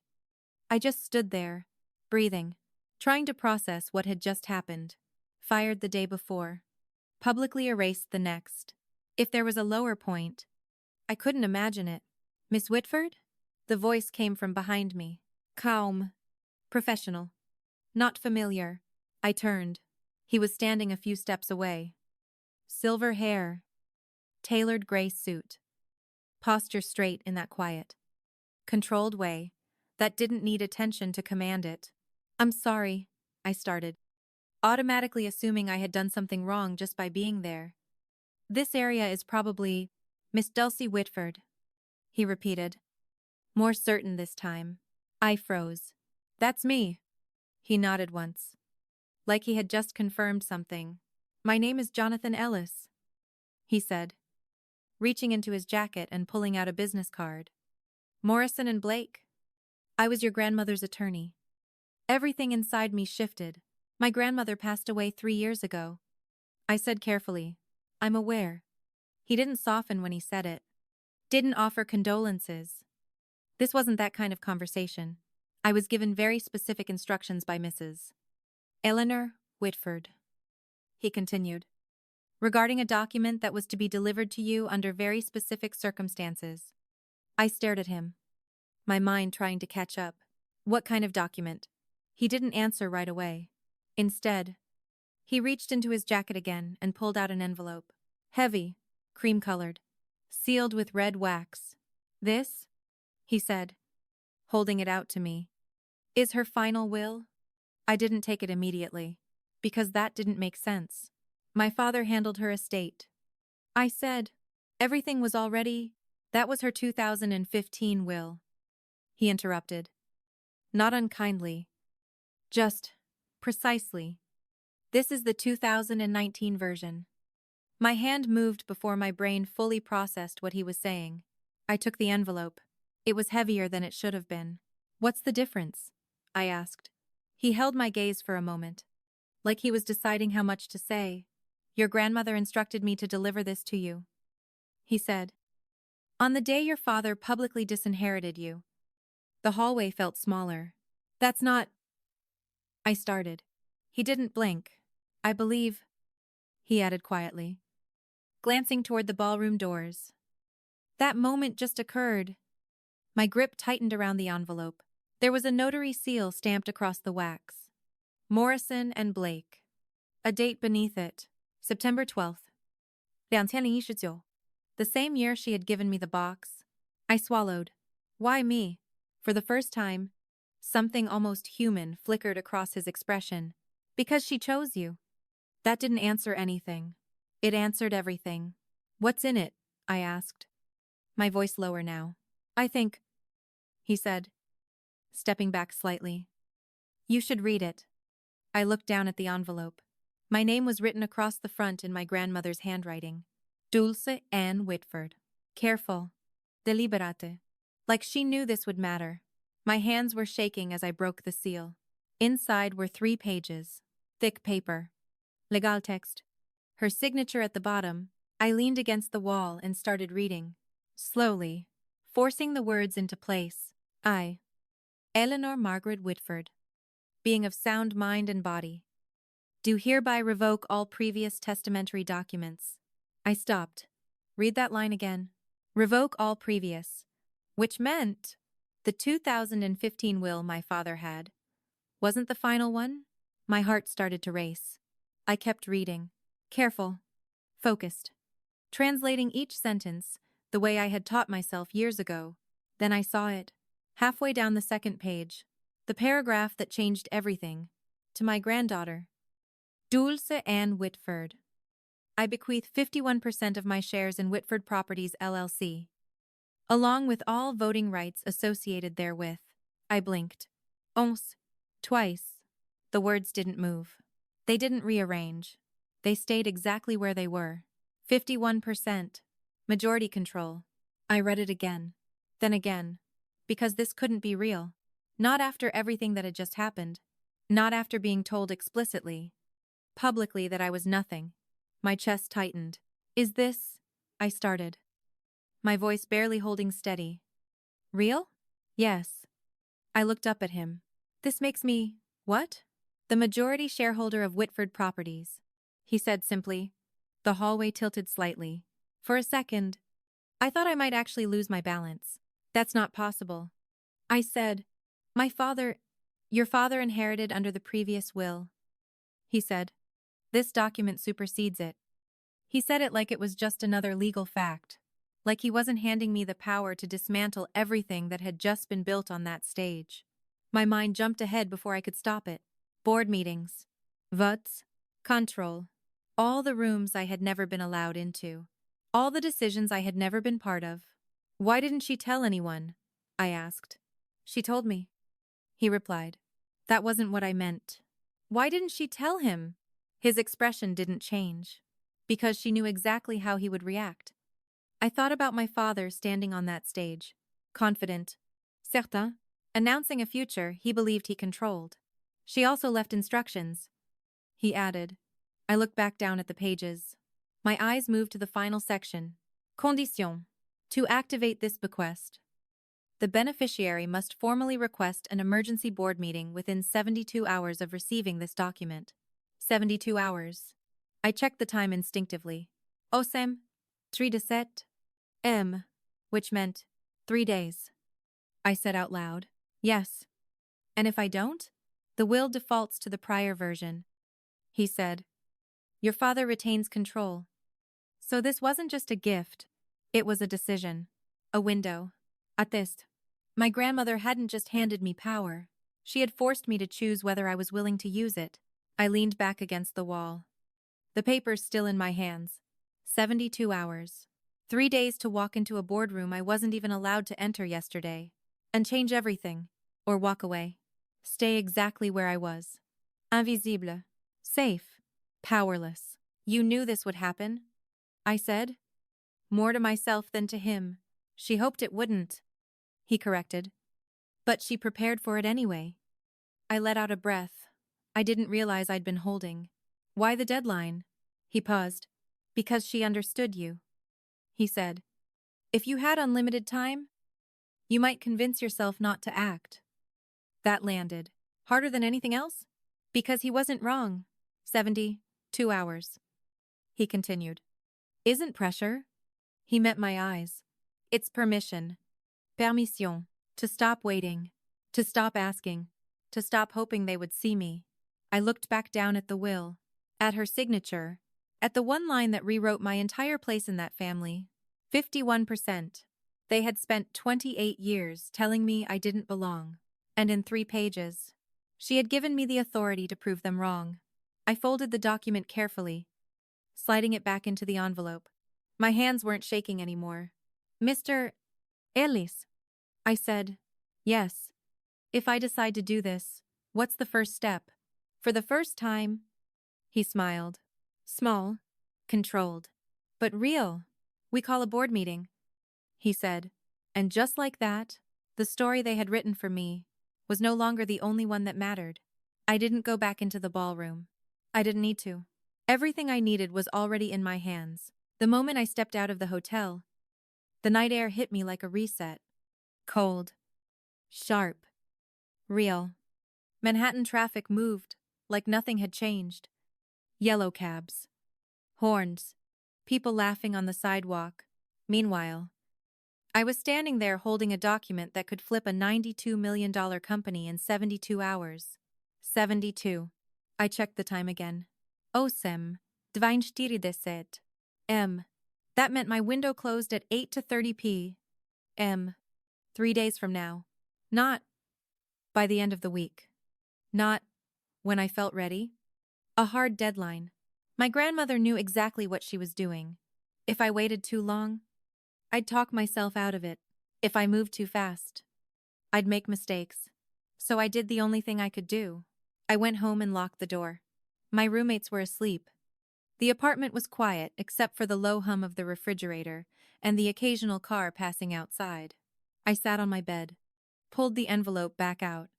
I just stood there, breathing, trying to process what had just happened. Fired the day before, publicly erased the next. If there was a lower point, I couldn't imagine it. Miss Whitford? The voice came from behind me. Calm. Professional. Not familiar. I turned. He was standing a few steps away. Silver hair. Tailored gray suit. Posture straight in that quiet, controlled way that didn't need attention to command it. I'm sorry, I started, automatically assuming I had done something wrong just by being there. This area is probably Miss Dulcie Whitford, he repeated, more certain this time. I froze. That's me. He nodded once, like he had just confirmed something. My name is Jonathan Ellis, he said, reaching into his jacket and pulling out a business card. Morrison and Blake. I was your grandmother's attorney. Everything inside me shifted. My grandmother passed away 3 years ago. I said carefully, I'm aware. He didn't soften when he said it. Didn't offer condolences. This wasn't that kind of conversation. I was given very specific instructions by Mrs. Eleanor Whitford, he continued, regarding a document that was to be delivered to you under very specific circumstances. I stared at him, my mind trying to catch up. What kind of document? He didn't answer right away. Instead, he reached into his jacket again and pulled out an envelope. Heavy, cream-colored, sealed with red wax. This, he said, holding it out to me, is her final will? I didn't take it immediately, because that didn't make sense. My father handled her estate. I said, everything was already, That was her 2015 will, he interrupted. Not unkindly. Just, precisely. This is the 2019 version. My hand moved before my brain fully processed what he was saying. I took the envelope. It was heavier than it should have been. What's the difference? I asked. He held my gaze for a moment, like he was deciding how much to say. Your grandmother instructed me to deliver this to you, he said. On the day your father publicly disinherited you. The hallway felt smaller. That's not... I started. He didn't blink. I believe, he added quietly, glancing toward the ballroom doors. That moment just occurred. My grip tightened around the envelope. There was a notary seal stamped across the wax. Morrison and Blake. A date beneath it. September 12th. 2019. The same year she had given me the box. I swallowed. Why me? For the first time, something almost human flickered across his expression. Because she chose you. That didn't answer anything. It answered everything. What's in it? I asked. My voice lower now. I think, he said, stepping back slightly. You should read it. I looked down at the envelope. My name was written across the front in my grandmother's handwriting. Dulce Ann Whitford. Careful. Deliberate. Like she knew this would matter. My hands were shaking as I broke the seal. Inside were 3 pages. Thick paper. Legal text. Her signature at the bottom. I leaned against the wall and started reading. Slowly, forcing the words into place. I, Eleanor Margaret Whitford, being of sound mind and body, do hereby revoke all previous testamentary documents. I stopped. Read that line again. Revoke all previous. Which meant the 2015 will my father had wasn't the final one? My heart started to race. I kept reading. Careful. Focused. Translating each sentence the way I had taught myself years ago. Then I saw it. Halfway down the second page. The paragraph that changed everything. To my granddaughter. Dulce Ann Whitford. I bequeath 51% of my shares in Whitford Properties LLC, along with all voting rights associated therewith. I blinked. Once. Twice. The words didn't move. They didn't rearrange. They stayed exactly where they were. 51%. Majority control. I read it again. Then again. Because this couldn't be real. Not after everything that had just happened. Not after being told explicitly, publicly, that I was nothing. My chest tightened. Is this... I started. My voice barely holding steady. Real? Yes. I looked up at him. This makes me... what? The majority shareholder of Whitford Properties, he said simply. The hallway tilted slightly. For a second, I thought I might actually lose my balance. That's not possible. I said, your father inherited under the previous will. He said, this document supersedes it. He said it like it was just another legal fact. Like he wasn't handing me the power to dismantle everything that had just been built on that stage. My mind jumped ahead before I could stop it. Board meetings. Votes. Control. All the rooms I had never been allowed into. All the decisions I had never been part of. Why didn't she tell anyone? I asked. She told me, he replied. That wasn't what I meant. Why didn't she tell him? His expression didn't change. Because she knew exactly how he would react. I thought about my father standing on that stage, confident, certain, announcing a future he believed he controlled. She also left instructions, he added. I looked back down at the pages. My eyes moved to the final section. Condition. To activate this bequest, the beneficiary must formally request an emergency board meeting within 72 hours of receiving this document. 72 hours. I checked the time instinctively. Osem, 3 de 7, M, which meant 3 days. I said out loud, yes. And if I don't? The will defaults to the prior version, he said. Your father retains control. So this wasn't just a gift, it was a decision. A window. A test. My grandmother hadn't just handed me power. She had forced me to choose whether I was willing to use it. I leaned back against the wall. The papers still in my hands. 72 hours. 3 days to walk into a boardroom I wasn't even allowed to enter yesterday. And change everything. Or walk away. Stay exactly where I was. Invisible. Safe. Powerless. You knew this would happen? I said. More to myself than to him. She hoped it wouldn't. He corrected. But she prepared for it anyway. I let out a breath. I didn't realize I'd been holding. Why the deadline? He paused. Because she understood you. He said. If you had unlimited time, you might convince yourself not to act. That landed. Harder than anything else? Because he wasn't wrong. 72 hours. He continued. Isn't pressure? He met my eyes. It's permission. Permission. To stop waiting. To stop asking. To stop hoping they would see me. I looked back down at the will. At her signature. At the one line that rewrote my entire place in that family. 51%. They had spent 28 years telling me I didn't belong. And in 3 pages, she had given me the authority to prove them wrong. I folded the document carefully, sliding it back into the envelope. My hands weren't shaking anymore. Mr. Ellis, I said. Yes. If I decide to do this, what's the first step? For the first time, he smiled. Small, controlled, but real. We call a board meeting, he said. And just like that, the story they had written for me was no longer the only one that mattered. I didn't go back into the ballroom. I didn't need to. Everything I needed was already in my hands. The moment I stepped out of the hotel, the night air hit me like a reset. Cold. Sharp. Real. Manhattan traffic moved like nothing had changed. Yellow cabs. Horns. People laughing on the sidewalk. Meanwhile, I was standing there holding a document that could flip a $92 million company in 72 hours. 72. I checked the time again. Osem. 24 M. That meant my window closed at 8:30 p.m. 3 days from now. Not by the end of the week. Not when I felt ready. A hard deadline. My grandmother knew exactly what she was doing. If I waited too long, I'd talk myself out of it. If I moved too fast, I'd make mistakes. So I did the only thing I could do. I went home and locked the door. My roommates were asleep. The apartment was quiet except for the low hum of the refrigerator and the occasional car passing outside. I sat on my bed, pulled the envelope back out,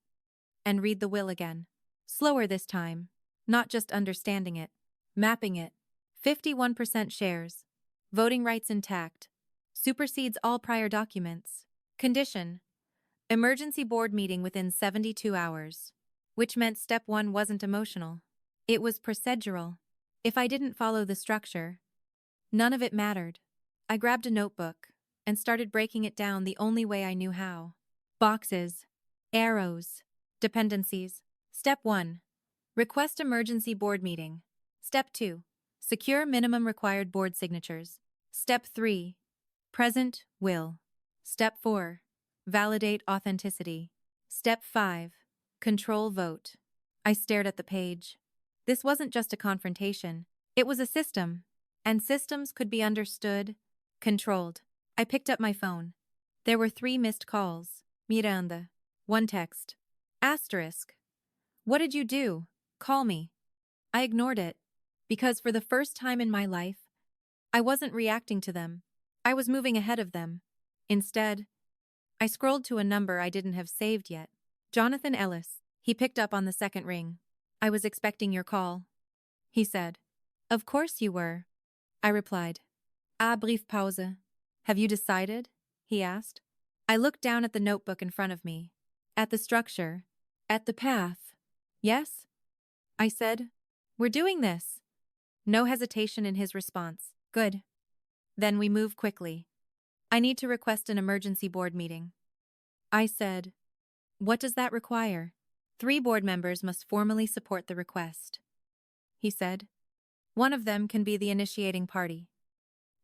and read the will again. Slower this time, not just understanding it, mapping it. 51% shares. Voting rights intact. Supersedes all prior documents. Condition. Emergency board meeting within 72 hours. Which meant step 1 wasn't emotional. It was procedural. If I didn't follow the structure, none of it mattered. I grabbed a notebook and started breaking it down the only way I knew how. Boxes. Arrows. Dependencies. Step 1. Request emergency board meeting. Step 2. Secure minimum required board signatures. Step 3. Present will. Step 4. Validate authenticity. Step 5. Control vote. I stared at the page. This wasn't just a confrontation. It was a system. And systems could be understood, controlled. I picked up my phone. There were 3 missed calls. Miranda. 1 text. Asterisk. What did you do? Call me. I ignored it. Because for the first time in my life, I wasn't reacting to them. I was moving ahead of them. Instead, I scrolled to a number I didn't have saved yet. Jonathan Ellis. He picked up on the second ring. I was expecting your call, he said. Of course you were, I replied. Brief Pause. Have you decided? He asked. I looked down at the notebook in front of me. At the structure. At the path. Yes? I said. We're doing this. No hesitation in his response. Good. Then we move quickly. I need to request an emergency board meeting. I said. What does that require? 3 board members must formally support the request. He said. One of them can be the initiating party.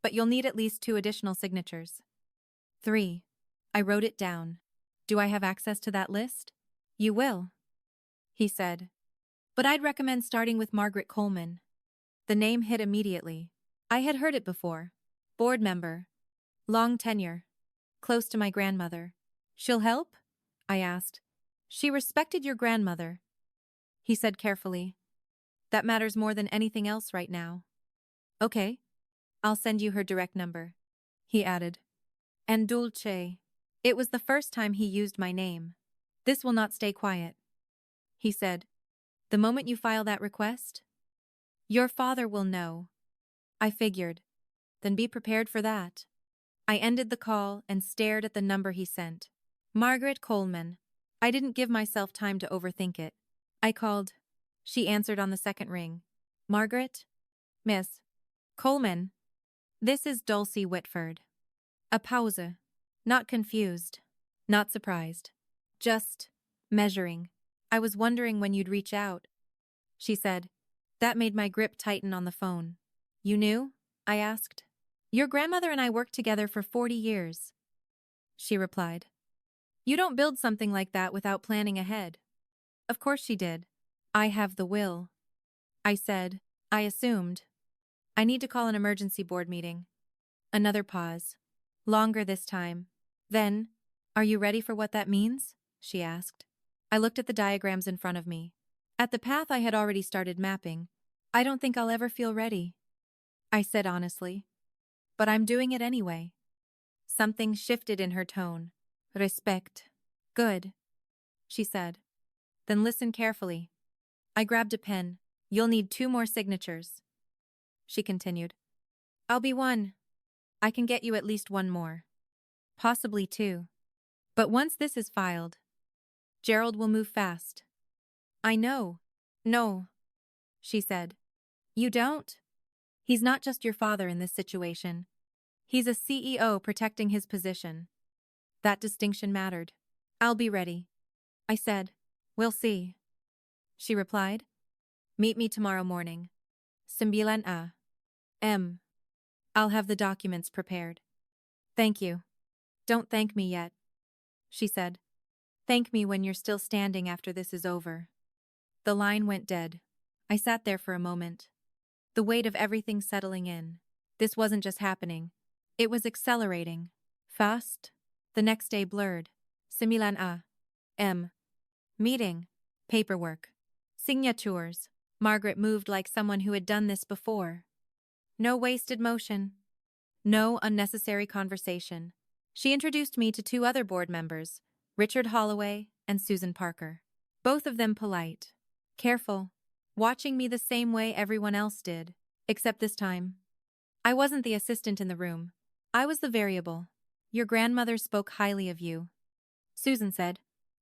But you'll need at least 2 additional signatures. 3. I wrote it down. Do I have access to that list? You will, he said. But I'd recommend starting with Margaret Coleman. The name hit immediately. I had heard it before. Board member, Long tenure. Close to my grandmother. She'll help? I asked. She respected your grandmother. He said carefully. That matters more than anything else right now. Okay. I'll send you her direct number. He added. And Dulce. It was the first time he used my name. This will not stay quiet. He said. The moment you file that request, your father will know. I figured. Then be prepared for that. I ended the call and stared at the number he sent. Margaret Coleman. I didn't give myself time to overthink it. I called. She answered on the second ring. Margaret? Miss Coleman. This is Dulcie Whitford. A pause. Not confused. Not surprised. Just measuring. I was wondering when you'd reach out. She said. That made my grip tighten on the phone. You knew? I asked. Your grandmother and I worked together for 40 years. She replied. You don't build something like that without planning ahead. Of course she did. I have the will. I said. I assumed. I need to call an emergency board meeting. Another pause. Longer this time. Then, are you ready for what that means? She asked. I looked at the diagrams in front of me. At the path I had already started mapping. I don't think I'll ever feel ready. I said honestly. But I'm doing it anyway. Something shifted in her tone. Respect. Good. She said. Then listen carefully. I grabbed a pen. You'll need 2 more signatures. She continued. I'll be 1. I can get you at least 1 more. Possibly 2. But once this is filed, Gerald will move fast. I know. No. She said. You don't? He's not just your father in this situation. He's a CEO protecting his position. That distinction mattered. I'll be ready. I said. We'll see. She replied. Meet me tomorrow morning. 9 a.m. I'll have the documents prepared. Thank you. Don't thank me yet. She said. Thank me when you're still standing after this is over. The line went dead. I sat there for a moment. The weight of everything settling in. This wasn't just happening. It was accelerating. Fast. The next day blurred. 9 a.m. Meeting. Paperwork. Signatures. Margaret moved like someone who had done this before. No wasted motion. No unnecessary conversation. She introduced me to 2 other board members, Richard Holloway and Susan Parker. Both of them polite. Careful. Watching me the same way everyone else did. Except this time. I wasn't the assistant in the room. I was the variable. Your grandmother spoke highly of you. Susan said.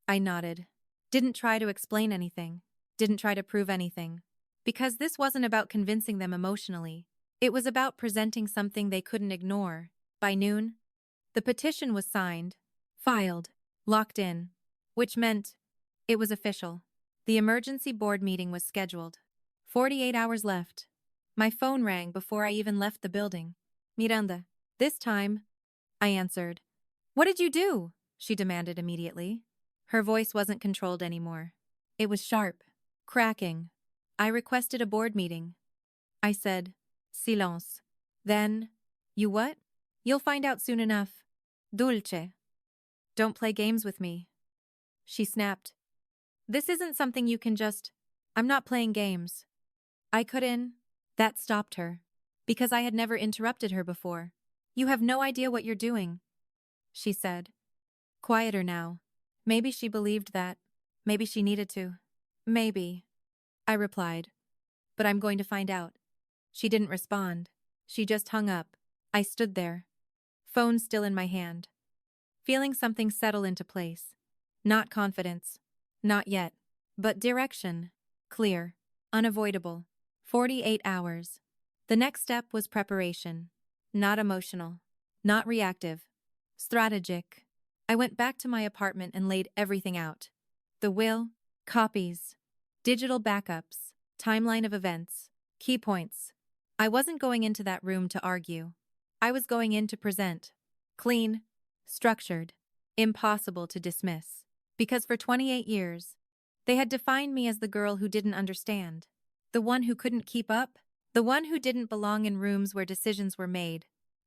I nodded. Didn't try to explain anything. Didn't try to prove anything. Because this wasn't about convincing them emotionally. It was about presenting something they couldn't ignore. By noon, the petition was signed, filed, locked in, which meant it was official. The emergency board meeting was scheduled. 48 hours left. My phone rang before I even left the building. Miranda. This time, I answered. What did you do? She demanded immediately. Her voice wasn't controlled anymore. It was sharp, cracking. I requested a board meeting. I said, silence. Then, you what? You'll find out soon enough. Dulce. Don't play games with me. She snapped. This isn't something you can just... I'm not playing games. I couldn't... That stopped her. Because I had never interrupted her before. You have no idea what you're doing. She said. Quieter now. Maybe she believed that. Maybe she needed to. Maybe. I replied. But I'm going to find out. She didn't respond. She just hung up. I stood there. Phone still in my hand. Feeling something settle into place. Not confidence. Not yet. But direction. Clear. Unavoidable. 48 hours. The next step was preparation. Not emotional. Not reactive. Strategic. I went back to my apartment and laid everything out. The will, copies, digital backups, timeline of events, key points. I wasn't going into that room to argue. I was going in to present. Clean, structured, impossible to dismiss. Because for 28 years, they had defined me as the girl who didn't understand. The one who couldn't keep up. The one who didn't belong in rooms where decisions were made.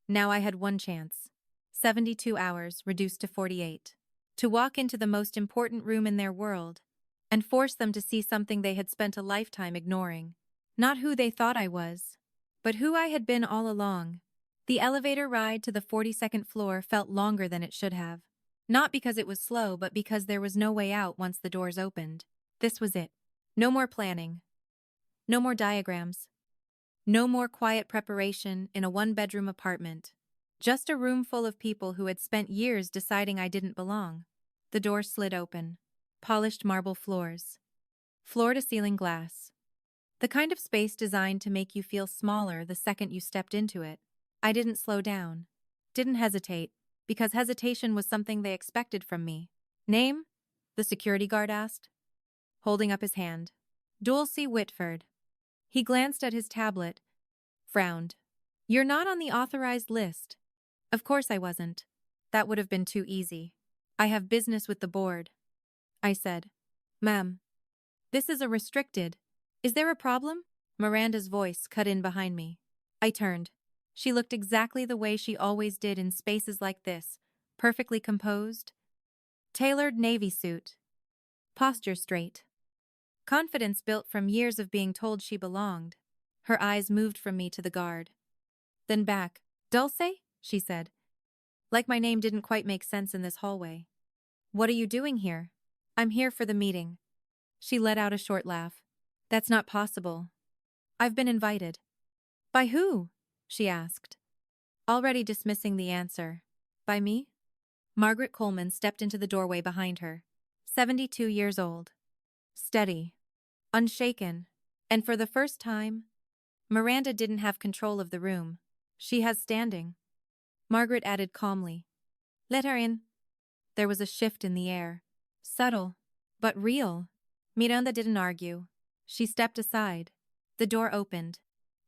Now I had one chance. 72 hours reduced to 48. To walk into the most important room in their world and force them to see something they had spent a lifetime ignoring. Not who they thought I was, but who I had been all along. The elevator ride to the 42nd floor felt longer than it should have. Not because it was slow, but because there was no way out once the doors opened. This was it. No more planning. No more diagrams. No more quiet preparation in a one-bedroom apartment. Just a room full of people who had spent years deciding I didn't belong. The door slid open. Polished marble floors. Floor-to-ceiling glass. The kind of space designed to make you feel smaller the second you stepped into it. I didn't slow down. Didn't hesitate, because hesitation was something they expected from me. Name? The security guard asked, holding up his hand. Dulce Whitford. He glanced at his tablet, frowned. You're not on the authorized list. Of course I wasn't. That would have been too easy. I have business with the board. I said. Ma'am. This is a restricted. Is there a problem? Miranda's voice cut in behind me. I turned. She looked exactly the way she always did in spaces like this, perfectly composed. Tailored navy suit. Posture straight. Confidence built from years of being told she belonged. Her eyes moved from me to the guard. Then back. Dulce? She said. Like my name didn't quite make sense in this hallway. What are you doing here? I'm here for the meeting. She let out a short laugh. That's not possible. I've been invited. By who? She asked, already dismissing the answer. By me? Margaret Coleman stepped into the doorway behind her. 72 years old. Steady. Unshaken. And for the first time, Miranda didn't have control of the room. She has standing. Margaret added calmly. Let her in. There was a shift in the air. Subtle, but real. Miranda didn't argue. She stepped aside. The door opened,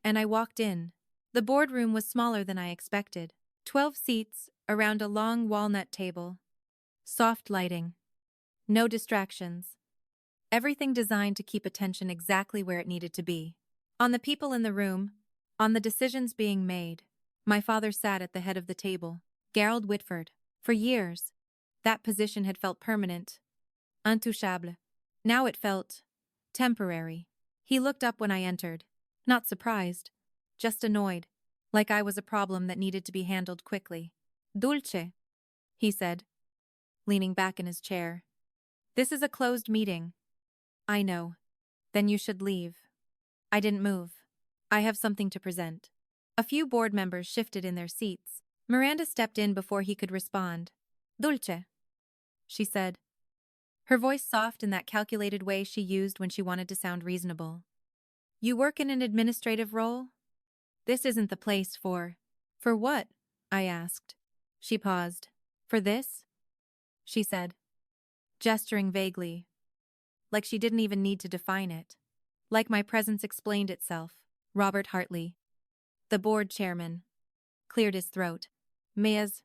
and I walked in. The boardroom was smaller than I expected. 12 seats around a long walnut table. Soft lighting. No distractions. Everything designed to keep attention exactly where it needed to be. On the people in the room, on the decisions being made. My father sat at the head of the table. Gerald Whitford. For years, that position had felt permanent. Intouchable. Now it felt temporary. He looked up when I entered. Not surprised. Just annoyed. Like I was a problem that needed to be handled quickly. Dulce, he said, leaning back in his chair. This is a closed meeting. I know. Then you should leave. I didn't move. I have something to present. A few board members shifted in their seats. Miranda stepped in before he could respond. Dulce, she said, her voice soft in that calculated way she used when she wanted to sound reasonable. You work in an administrative role? This isn't the place for... For what? I asked. She paused. For this? She said, gesturing vaguely, like she didn't even need to define it. Like my presence explained itself. Robert Hartley, the board chairman, cleared his throat. Ms.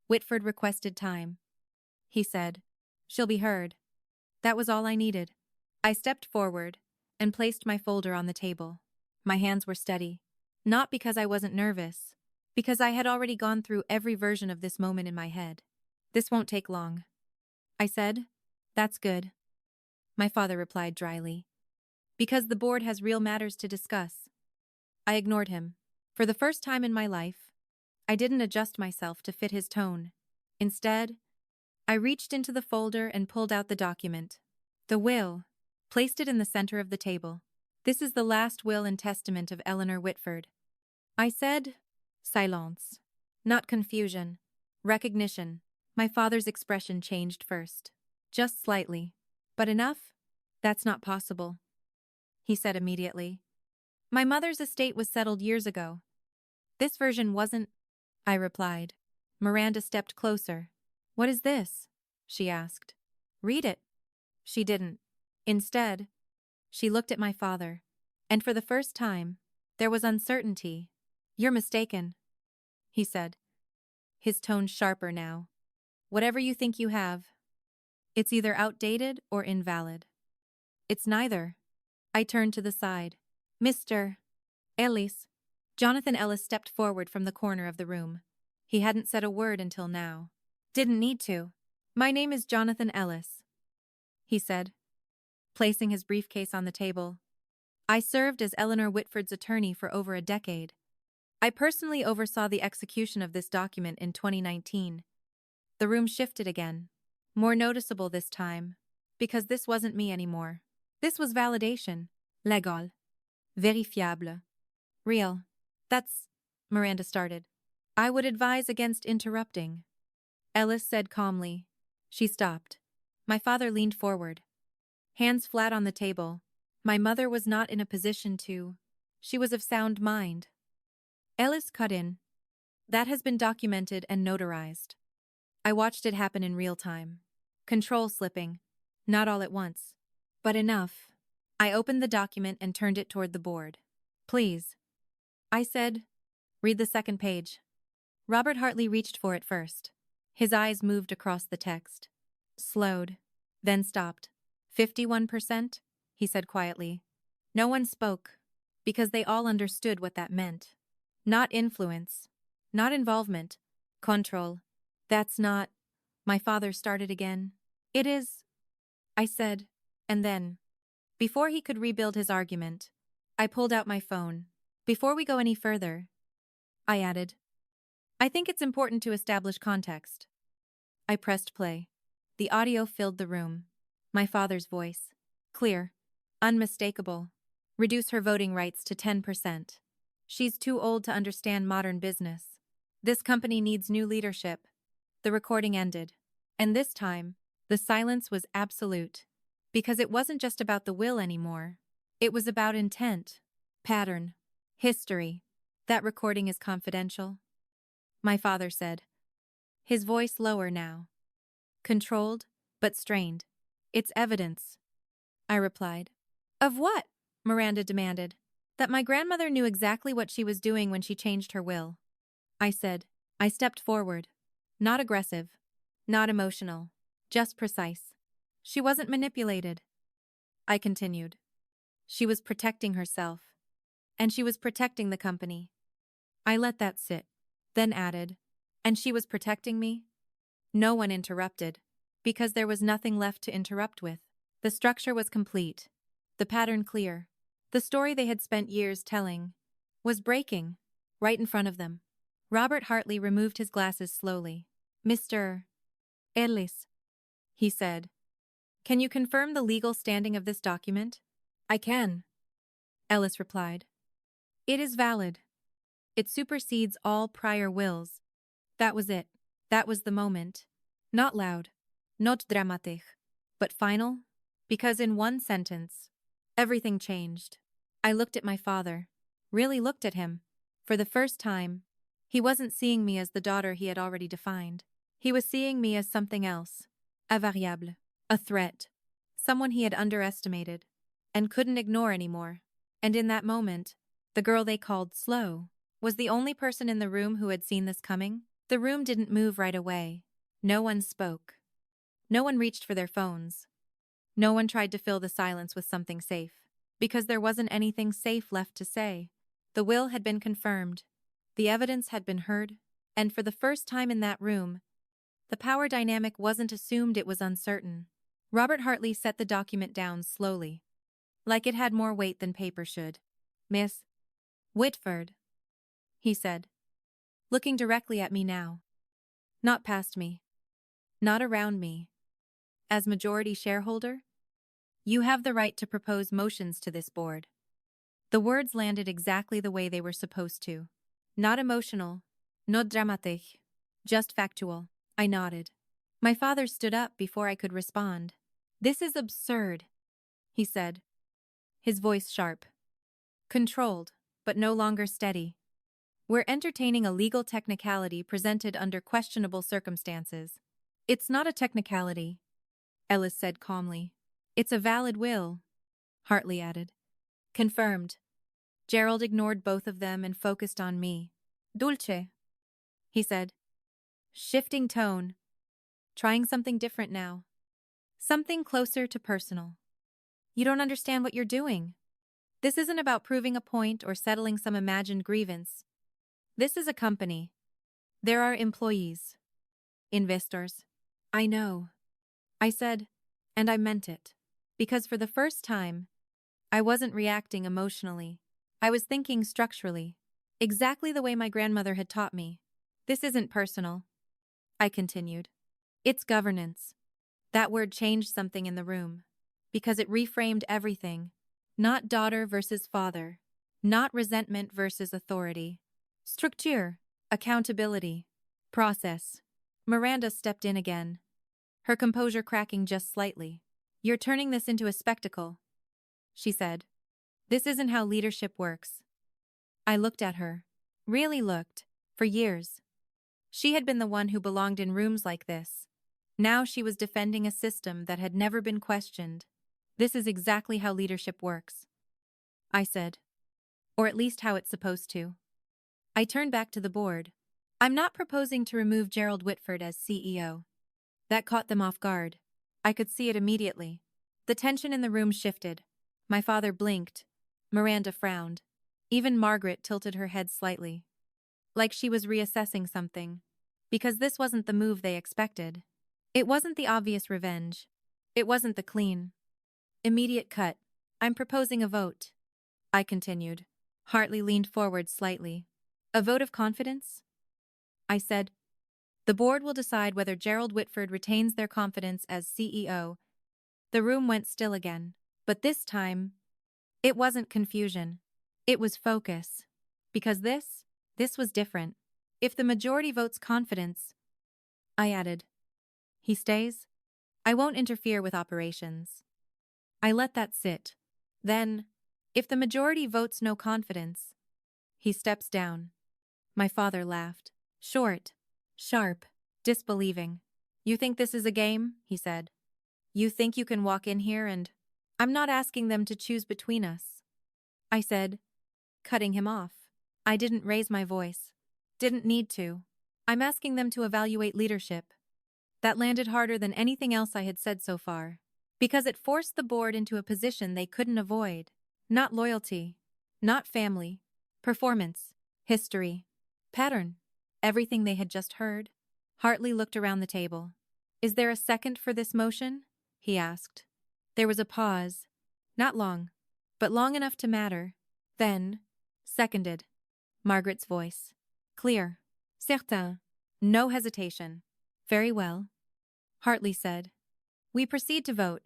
Whitford requested time. He said, she'll be heard. That was all I needed. I stepped forward and placed my folder on the table. My hands were steady. Not because I wasn't nervous, because I had already gone through every version of this moment in my head. This won't take long. I said, that's good. My father replied dryly. Because the board has real matters to discuss. I ignored him. For the first time in my life, I didn't adjust myself to fit his tone. Instead, I reached into the folder and pulled out the document. The will. Placed it in the center of the table. This is the last will and testament of Eleanor Whitford. I said, silence. Not confusion. Recognition. My father's expression changed first. Just slightly. But enough? That's not possible. He said immediately. My mother's estate was settled years ago. This version wasn't, I replied. Miranda stepped closer. What is this? She asked. Read it. She didn't. Instead, she looked at my father. And for the first time, there was uncertainty. You're mistaken, he said, his tone sharper now. Whatever you think you have, it's either outdated or invalid. It's neither. I turned to the side. Mr. Ellis. Jonathan Ellis stepped forward from the corner of the room. He hadn't said a word until now. Didn't need to. My name is Jonathan Ellis, he said, placing his briefcase on the table. I served as Eleanor Whitford's attorney for over a decade. I personally oversaw the execution of this document in 2019. The room shifted again. More noticeable this time, because this wasn't me anymore. This was validation. Légal. Vérifiable. Real. That's... Miranda started. I would advise against interrupting, Ellis said calmly. She stopped. My father leaned forward, hands flat on the table. My mother was not in a position to. She was of sound mind. Ellis cut in. That has been documented and notarized. I watched it happen in real time. Control slipping. Not all at once, but enough. I opened the document and turned it toward the board. Please, I said. Read the second page. Robert Hartley reached for it first. His eyes moved across the text. Slowed. Then stopped. 51%, he said quietly. No one spoke, because they all understood what that meant. Not influence. Not involvement. Control. That's not... My father started again. It is... I said, and then... Before he could rebuild his argument, I pulled out my phone. Before we go any further, I added, I think it's important to establish context. I pressed play. The audio filled the room. My father's voice. Clear. Unmistakable. Reduce her voting rights to 10%. She's too old to understand modern business. This company needs new leadership. The recording ended. And this time, the silence was absolute. Because it wasn't just about the will anymore. It was about intent, pattern, history. That recording is confidential, my father said. His voice lower now. Controlled, but strained. It's evidence, I replied. Of what? Miranda demanded. That my grandmother knew exactly what she was doing when she changed her will. I said. I stepped forward. Not aggressive. Not emotional. Just precise. She wasn't manipulated. I continued. She was protecting herself. And she was protecting the company. I let that sit, then added, and she was protecting me? No one interrupted, because there was nothing left to interrupt with. The structure was complete, the pattern clear. The story they had spent years telling was breaking, right in front of them. Robert Hartley removed his glasses slowly. Mr. Ellis, he said. Can you confirm the legal standing of this document? I can, Ellis replied. It is valid. It supersedes all prior wills. That was it. That was the moment. Not loud, not dramatic, but final, because in one sentence, everything changed. I looked at my father, really looked at him. For the first time, he wasn't seeing me as the daughter he had already defined. He was seeing me as something else, a variable. A threat. Someone he had underestimated and couldn't ignore anymore. And in that moment, the girl they called Slow was the only person in the room who had seen this coming. The room didn't move right away. No one spoke. No one reached for their phones. No one tried to fill the silence with something safe. Because there wasn't anything safe left to say. The will had been confirmed. The evidence had been heard. And for the first time in that room, the power dynamic wasn't assumed, it was uncertain. Robert Hartley set the document down slowly, like it had more weight than paper should. Miss Whitford, he said, looking directly at me now. Not past me. Not around me. As majority shareholder, you have the right to propose motions to this board. The words landed exactly the way they were supposed to. Not emotional, not dramatic, just factual. I nodded. My father stood up before I could respond. This is absurd, he said, his voice sharp. Controlled, but no longer steady. We're entertaining a legal technicality presented under questionable circumstances. It's not a technicality, Ellis said calmly. It's a valid will, Hartley added. Confirmed. Gerald ignored both of them and focused on me. Dulce, he said, shifting tone, trying something different now. Something closer to personal. You don't understand what you're doing. This isn't about proving a point or settling some imagined grievance. This is a company. There are employees, investors. I know, I said, and I meant it. Because for the first time, I wasn't reacting emotionally. I was thinking structurally, exactly the way my grandmother had taught me. This isn't personal, I continued. It's governance. That word changed something in the room. Because it reframed everything. Not daughter versus father. Not resentment versus authority. Structure. Accountability. Process. Miranda stepped in again, her composure cracking just slightly. You're turning this into a spectacle, she said. This isn't how leadership works. I looked at her. Really looked. For years. She had been the one who belonged in rooms like this. Now she was defending a system that had never been questioned. This is exactly how leadership works, I said. Or at least how it's supposed to. I turned back to the board. I'm not proposing to remove Gerald Whitford as CEO. That caught them off guard. I could see it immediately. The tension in the room shifted. My father blinked. Miranda frowned. Even Margaret tilted her head slightly, like she was reassessing something. Because this wasn't the move they expected. It wasn't the obvious revenge. It wasn't the clean, immediate cut. I'm proposing a vote, I continued. Hartley leaned forward slightly. A vote of confidence? I said. The board will decide whether Gerald Whitford retains their confidence as CEO. The room went still again. But this time, it wasn't confusion. It was focus. Because this was different. If the majority votes confidence, I added, he stays? I won't interfere with operations. I let that sit. Then, if the majority votes no confidence, he steps down. My father laughed. Short, sharp, disbelieving. You think this is a game? He said. You think you can walk in here and... I'm not asking them to choose between us, I said, cutting him off. I didn't raise my voice. Didn't need to. I'm asking them to evaluate leadership. That landed harder than anything else I had said so far. Because it forced the board into a position they couldn't avoid. Not loyalty. Not family. Performance. History. Pattern. Everything they had just heard. Hartley looked around the table. Is there a second for this motion? He asked. There was a pause. Not long, but long enough to matter. Then, seconded. Margaret's voice. Clear. Certain. No hesitation. Very well, Hartley said. We proceed to vote.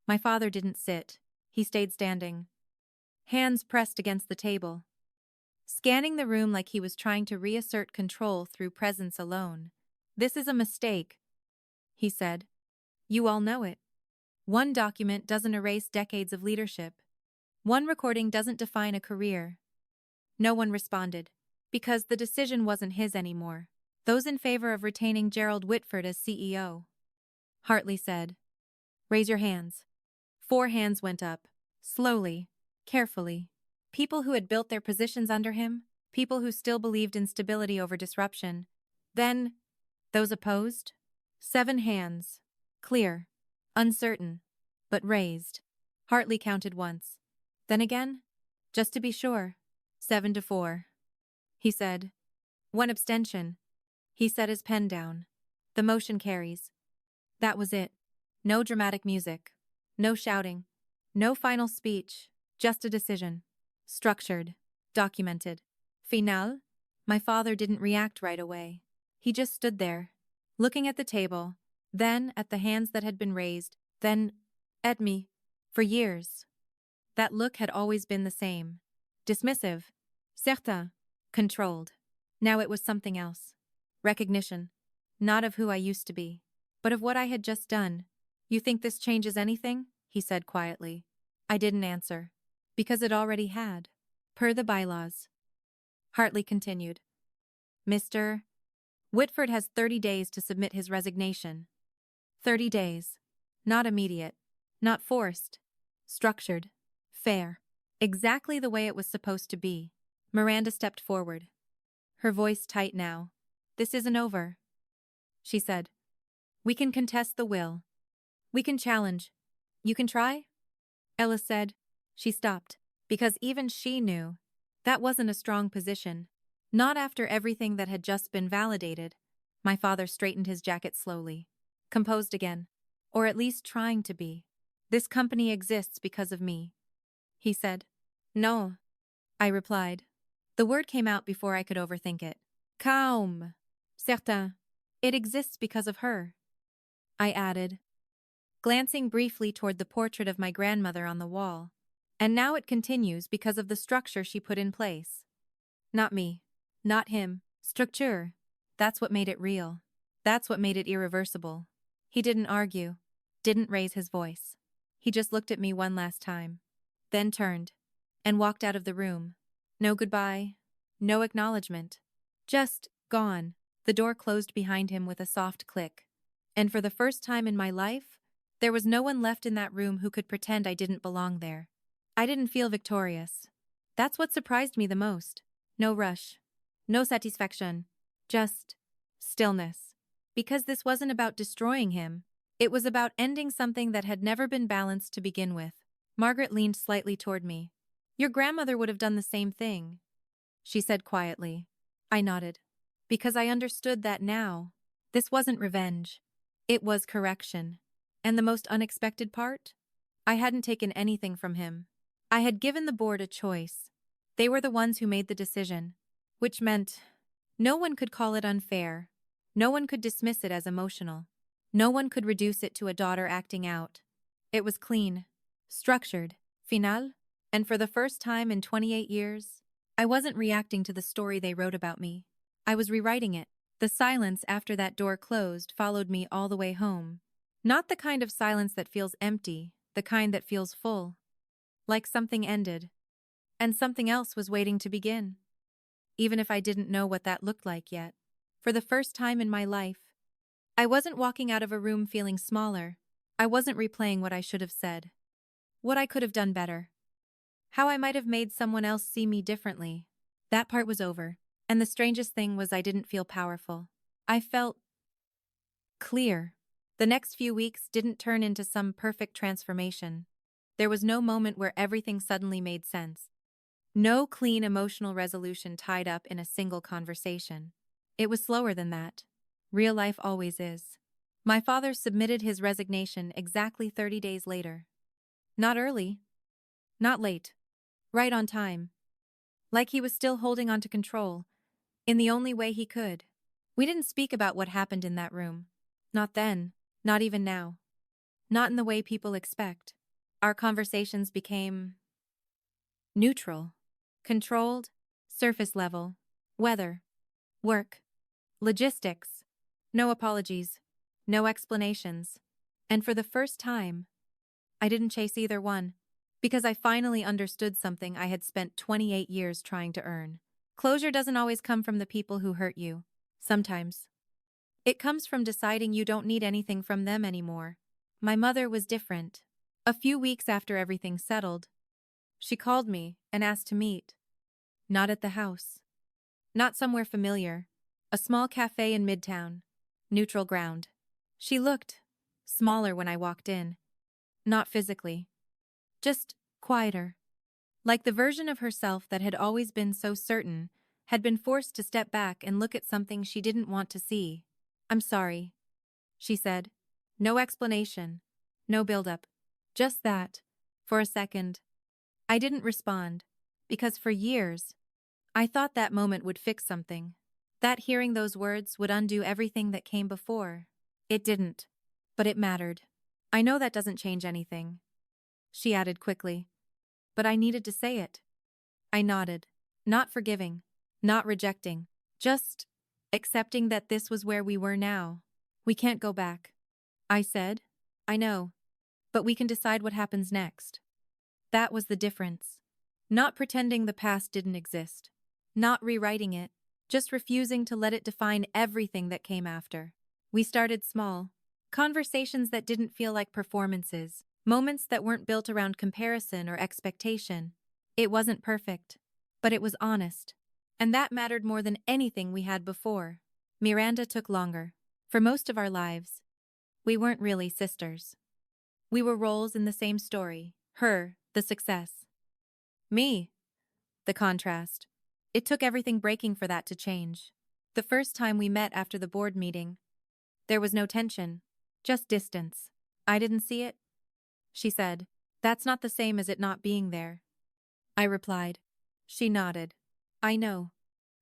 My father didn't sit. He stayed standing, hands pressed against the table, scanning the room like he was trying to reassert control through presence alone. This is a mistake, he said. You all know it. One document doesn't erase decades of leadership. One recording doesn't define a career. No one responded, because the decision wasn't his anymore. Those in favor of retaining Gerald Whitford as CEO. Hartley said, raise your hands. 4 hands went up, slowly, carefully. People who had built their positions under him, people who still believed in stability over disruption. Then, those opposed? 7 hands, clear, uncertain, but raised. Hartley counted once. Then again, just to be sure. 7-4. He said. 1 abstention. He set his pen down. The motion carries. That was it. No dramatic music. No shouting. No final speech. Just a decision. Structured. Documented. Final? My father didn't react right away. He just stood there, looking at the table, then at the hands that had been raised, then at me. For years. That look had always been the same. Dismissive. Certain. Controlled. Now it was something else. Recognition. Not of who I used to be, but of what I had just done. You think this changes anything? He said quietly. I didn't answer. Because it already had. Per the bylaws. Hartley continued. Mr. Whitford has 30 days to submit his resignation. 30 days. Not immediate. Not forced. Structured. Fair. Exactly the way it was supposed to be. Miranda stepped forward. Her voice tight now. This isn't over, she said. We can contest the will. We can challenge. You can try? Ella said. She stopped, because even she knew that wasn't a strong position. Not after everything that had just been validated. My father straightened his jacket slowly. Composed again. Or at least trying to be. This company exists because of me, he said. No, I replied. The word came out before I could overthink it. Calme. Certain. It exists because of her, I added, glancing briefly toward the portrait of my grandmother on the wall. And now it continues because of the structure she put in place. Not me. Not him. Structure. That's what made it real. That's what made it irreversible. He didn't argue. Didn't raise his voice. He just looked at me one last time. Then turned. And walked out of the room. No goodbye. No acknowledgement. Just gone. The door closed behind him with a soft click. And for the first time in my life, there was no one left in that room who could pretend I didn't belong there. I didn't feel victorious. That's what surprised me the most. No rush. No satisfaction. Just stillness. Because this wasn't about destroying him. It was about ending something that had never been balanced to begin with. Margaret leaned slightly toward me. Your grandmother would have done the same thing, she said quietly. I nodded. Because I understood that now. This wasn't revenge. It was correction. And the most unexpected part? I hadn't taken anything from him. I had given the board a choice. They were the ones who made the decision. Which meant no one could call it unfair. No one could dismiss it as emotional. No one could reduce it to a daughter acting out. It was clean. Structured. Final. And for the first time in 28 years, I wasn't reacting to the story they wrote about me. I was rewriting it. The silence after that door closed followed me all the way home. Not the kind of silence that feels empty, the kind that feels full. Like something ended. And something else was waiting to begin. Even if I didn't know what that looked like yet. For the first time in my life, I wasn't walking out of a room feeling smaller. I wasn't replaying what I should have said. What I could have done better. How I might have made someone else see me differently. That part was over. And the strangest thing was I didn't feel powerful. I felt clear. The next few weeks didn't turn into some perfect transformation. There was no moment where everything suddenly made sense. No clean emotional resolution tied up in a single conversation. It was slower than that. Real life always is. My father submitted his resignation exactly 30 days later. Not early. Not late. Right on time. Like he was still holding on to control, in the only way he could. We didn't speak about what happened in that room. Not then, not even now. Not in the way people expect. Our conversations became neutral, controlled, surface level, weather, work, logistics. No apologies, no explanations. And for the first time, I didn't chase either one, because I finally understood something I had spent 28 years trying to earn. Closure doesn't always come from the people who hurt you. Sometimes. It comes from deciding you don't need anything from them anymore. My mother was different. A few weeks after everything settled, she called me and asked to meet. Not at the house. Not somewhere familiar. A small cafe in Midtown. Neutral ground. She looked smaller when I walked in. Not physically. Just quieter. Like the version of herself that had always been so certain, had been forced to step back and look at something she didn't want to see. I'm sorry, she said. No explanation. No build-up. Just that. For a second. I didn't respond, because for years, I thought that moment would fix something. That hearing those words would undo everything that came before. It didn't. But it mattered. I know that doesn't change anything, she added quickly. But I needed to say it. I nodded. Not forgiving. Not rejecting. Just accepting that this was where we were now. We can't go back. I said. I know. But we can decide what happens next. That was the difference. Not pretending the past didn't exist. Not rewriting it. Just refusing to let it define everything that came after. We started small. Conversations that didn't feel like performances. Moments that weren't built around comparison or expectation. It wasn't perfect. But it was honest. And that mattered more than anything we had before. Miranda took longer. For most of our lives, we weren't really sisters. We were roles in the same story. Her, the success. Me, the contrast. It took everything breaking for that to change. The first time we met after the board meeting, there was no tension, just distance. I didn't see it, she said. That's not the same as it not being there, I replied. She nodded. I know.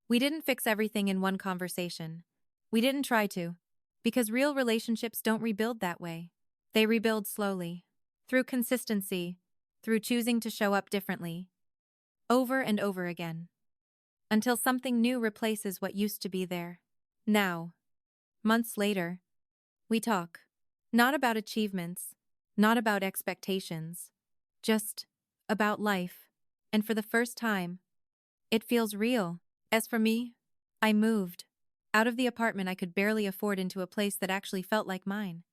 We didn't fix everything in one conversation. We didn't try to. Because real relationships don't rebuild that way. They rebuild slowly. Through consistency. Through choosing to show up differently. Over and over again. Until something new replaces what used to be there. Now, months later, we talk. Not about achievements. Not about expectations. Just about life. And for the first time, it feels real. As for me, I moved. Out of the apartment I could barely afford into a place that actually felt like mine.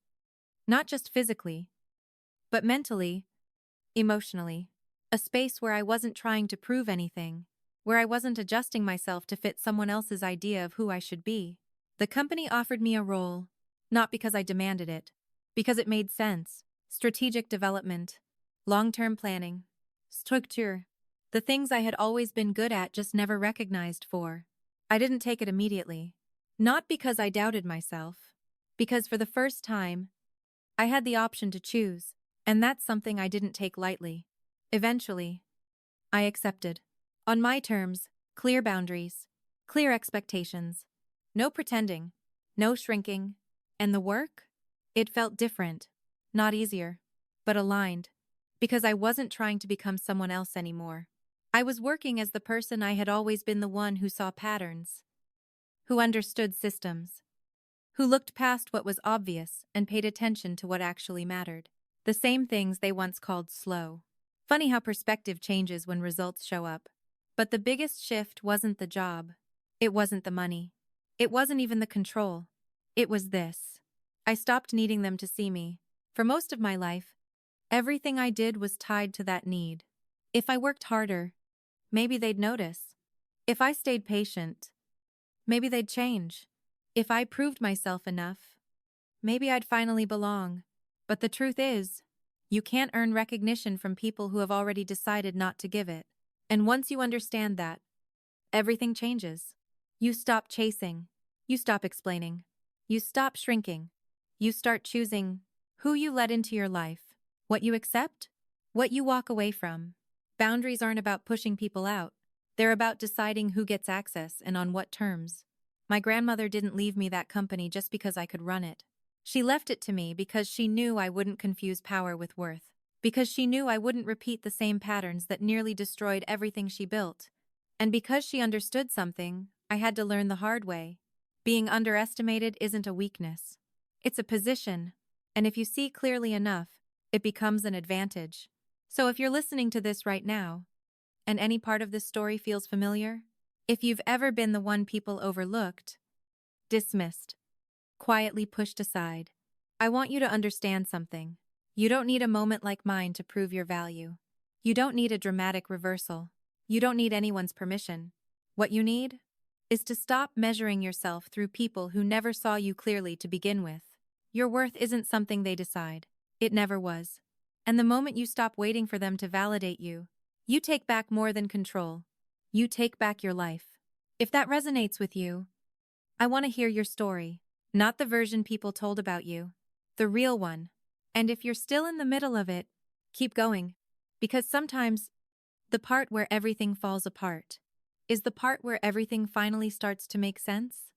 Not just physically, but mentally, emotionally. A space where I wasn't trying to prove anything, where I wasn't adjusting myself to fit someone else's idea of who I should be. The company offered me a role, not because I demanded it, because it made sense. Strategic development, long-term planning, structure. The things I had always been good at just never recognized for. I didn't take it immediately. Not because I doubted myself, because for the first time, I had the option to choose, and that's something I didn't take lightly. Eventually, I accepted. On my terms, clear boundaries, clear expectations, no pretending, no shrinking, and the work? It felt different, not easier, but aligned, because I wasn't trying to become someone else anymore. I was working as the person I had always been, the one who saw patterns, who understood systems, who looked past what was obvious and paid attention to what actually mattered. The same things they once called slow. Funny how perspective changes when results show up. But the biggest shift wasn't the job. It wasn't the money. It wasn't even the control. It was this. I stopped needing them to see me. For most of my life, everything I did was tied to that need. If I worked harder, maybe they'd notice. If I stayed patient, maybe they'd change. If I proved myself enough, maybe I'd finally belong. But the truth is, you can't earn recognition from people who have already decided not to give it. And once you understand that, everything changes. You stop chasing. You stop explaining. You stop shrinking. You start choosing who you let into your life, what you accept, what you walk away from. Boundaries aren't about pushing people out. They're about deciding who gets access and on what terms. My grandmother didn't leave me that company just because I could run it. She left it to me because she knew I wouldn't confuse power with worth. Because she knew I wouldn't repeat the same patterns that nearly destroyed everything she built. And because she understood something, I had to learn the hard way. Being underestimated isn't a weakness. It's a position. And if you see clearly enough, it becomes an advantage. So if you're listening to this right now, and any part of this story feels familiar, if you've ever been the one people overlooked, dismissed, quietly pushed aside, I want you to understand something. You don't need a moment like mine to prove your value. You don't need a dramatic reversal. You don't need anyone's permission. What you need is to stop measuring yourself through people who never saw you clearly to begin with. Your worth isn't something they decide. It never was. And the moment you stop waiting for them to validate you, you take back more than control. You take back your life. If that resonates with you, I want to hear your story, not the version people told about you, the real one. And if you're still in the middle of it, keep going. Because sometimes, the part where everything falls apart is the part where everything finally starts to make sense.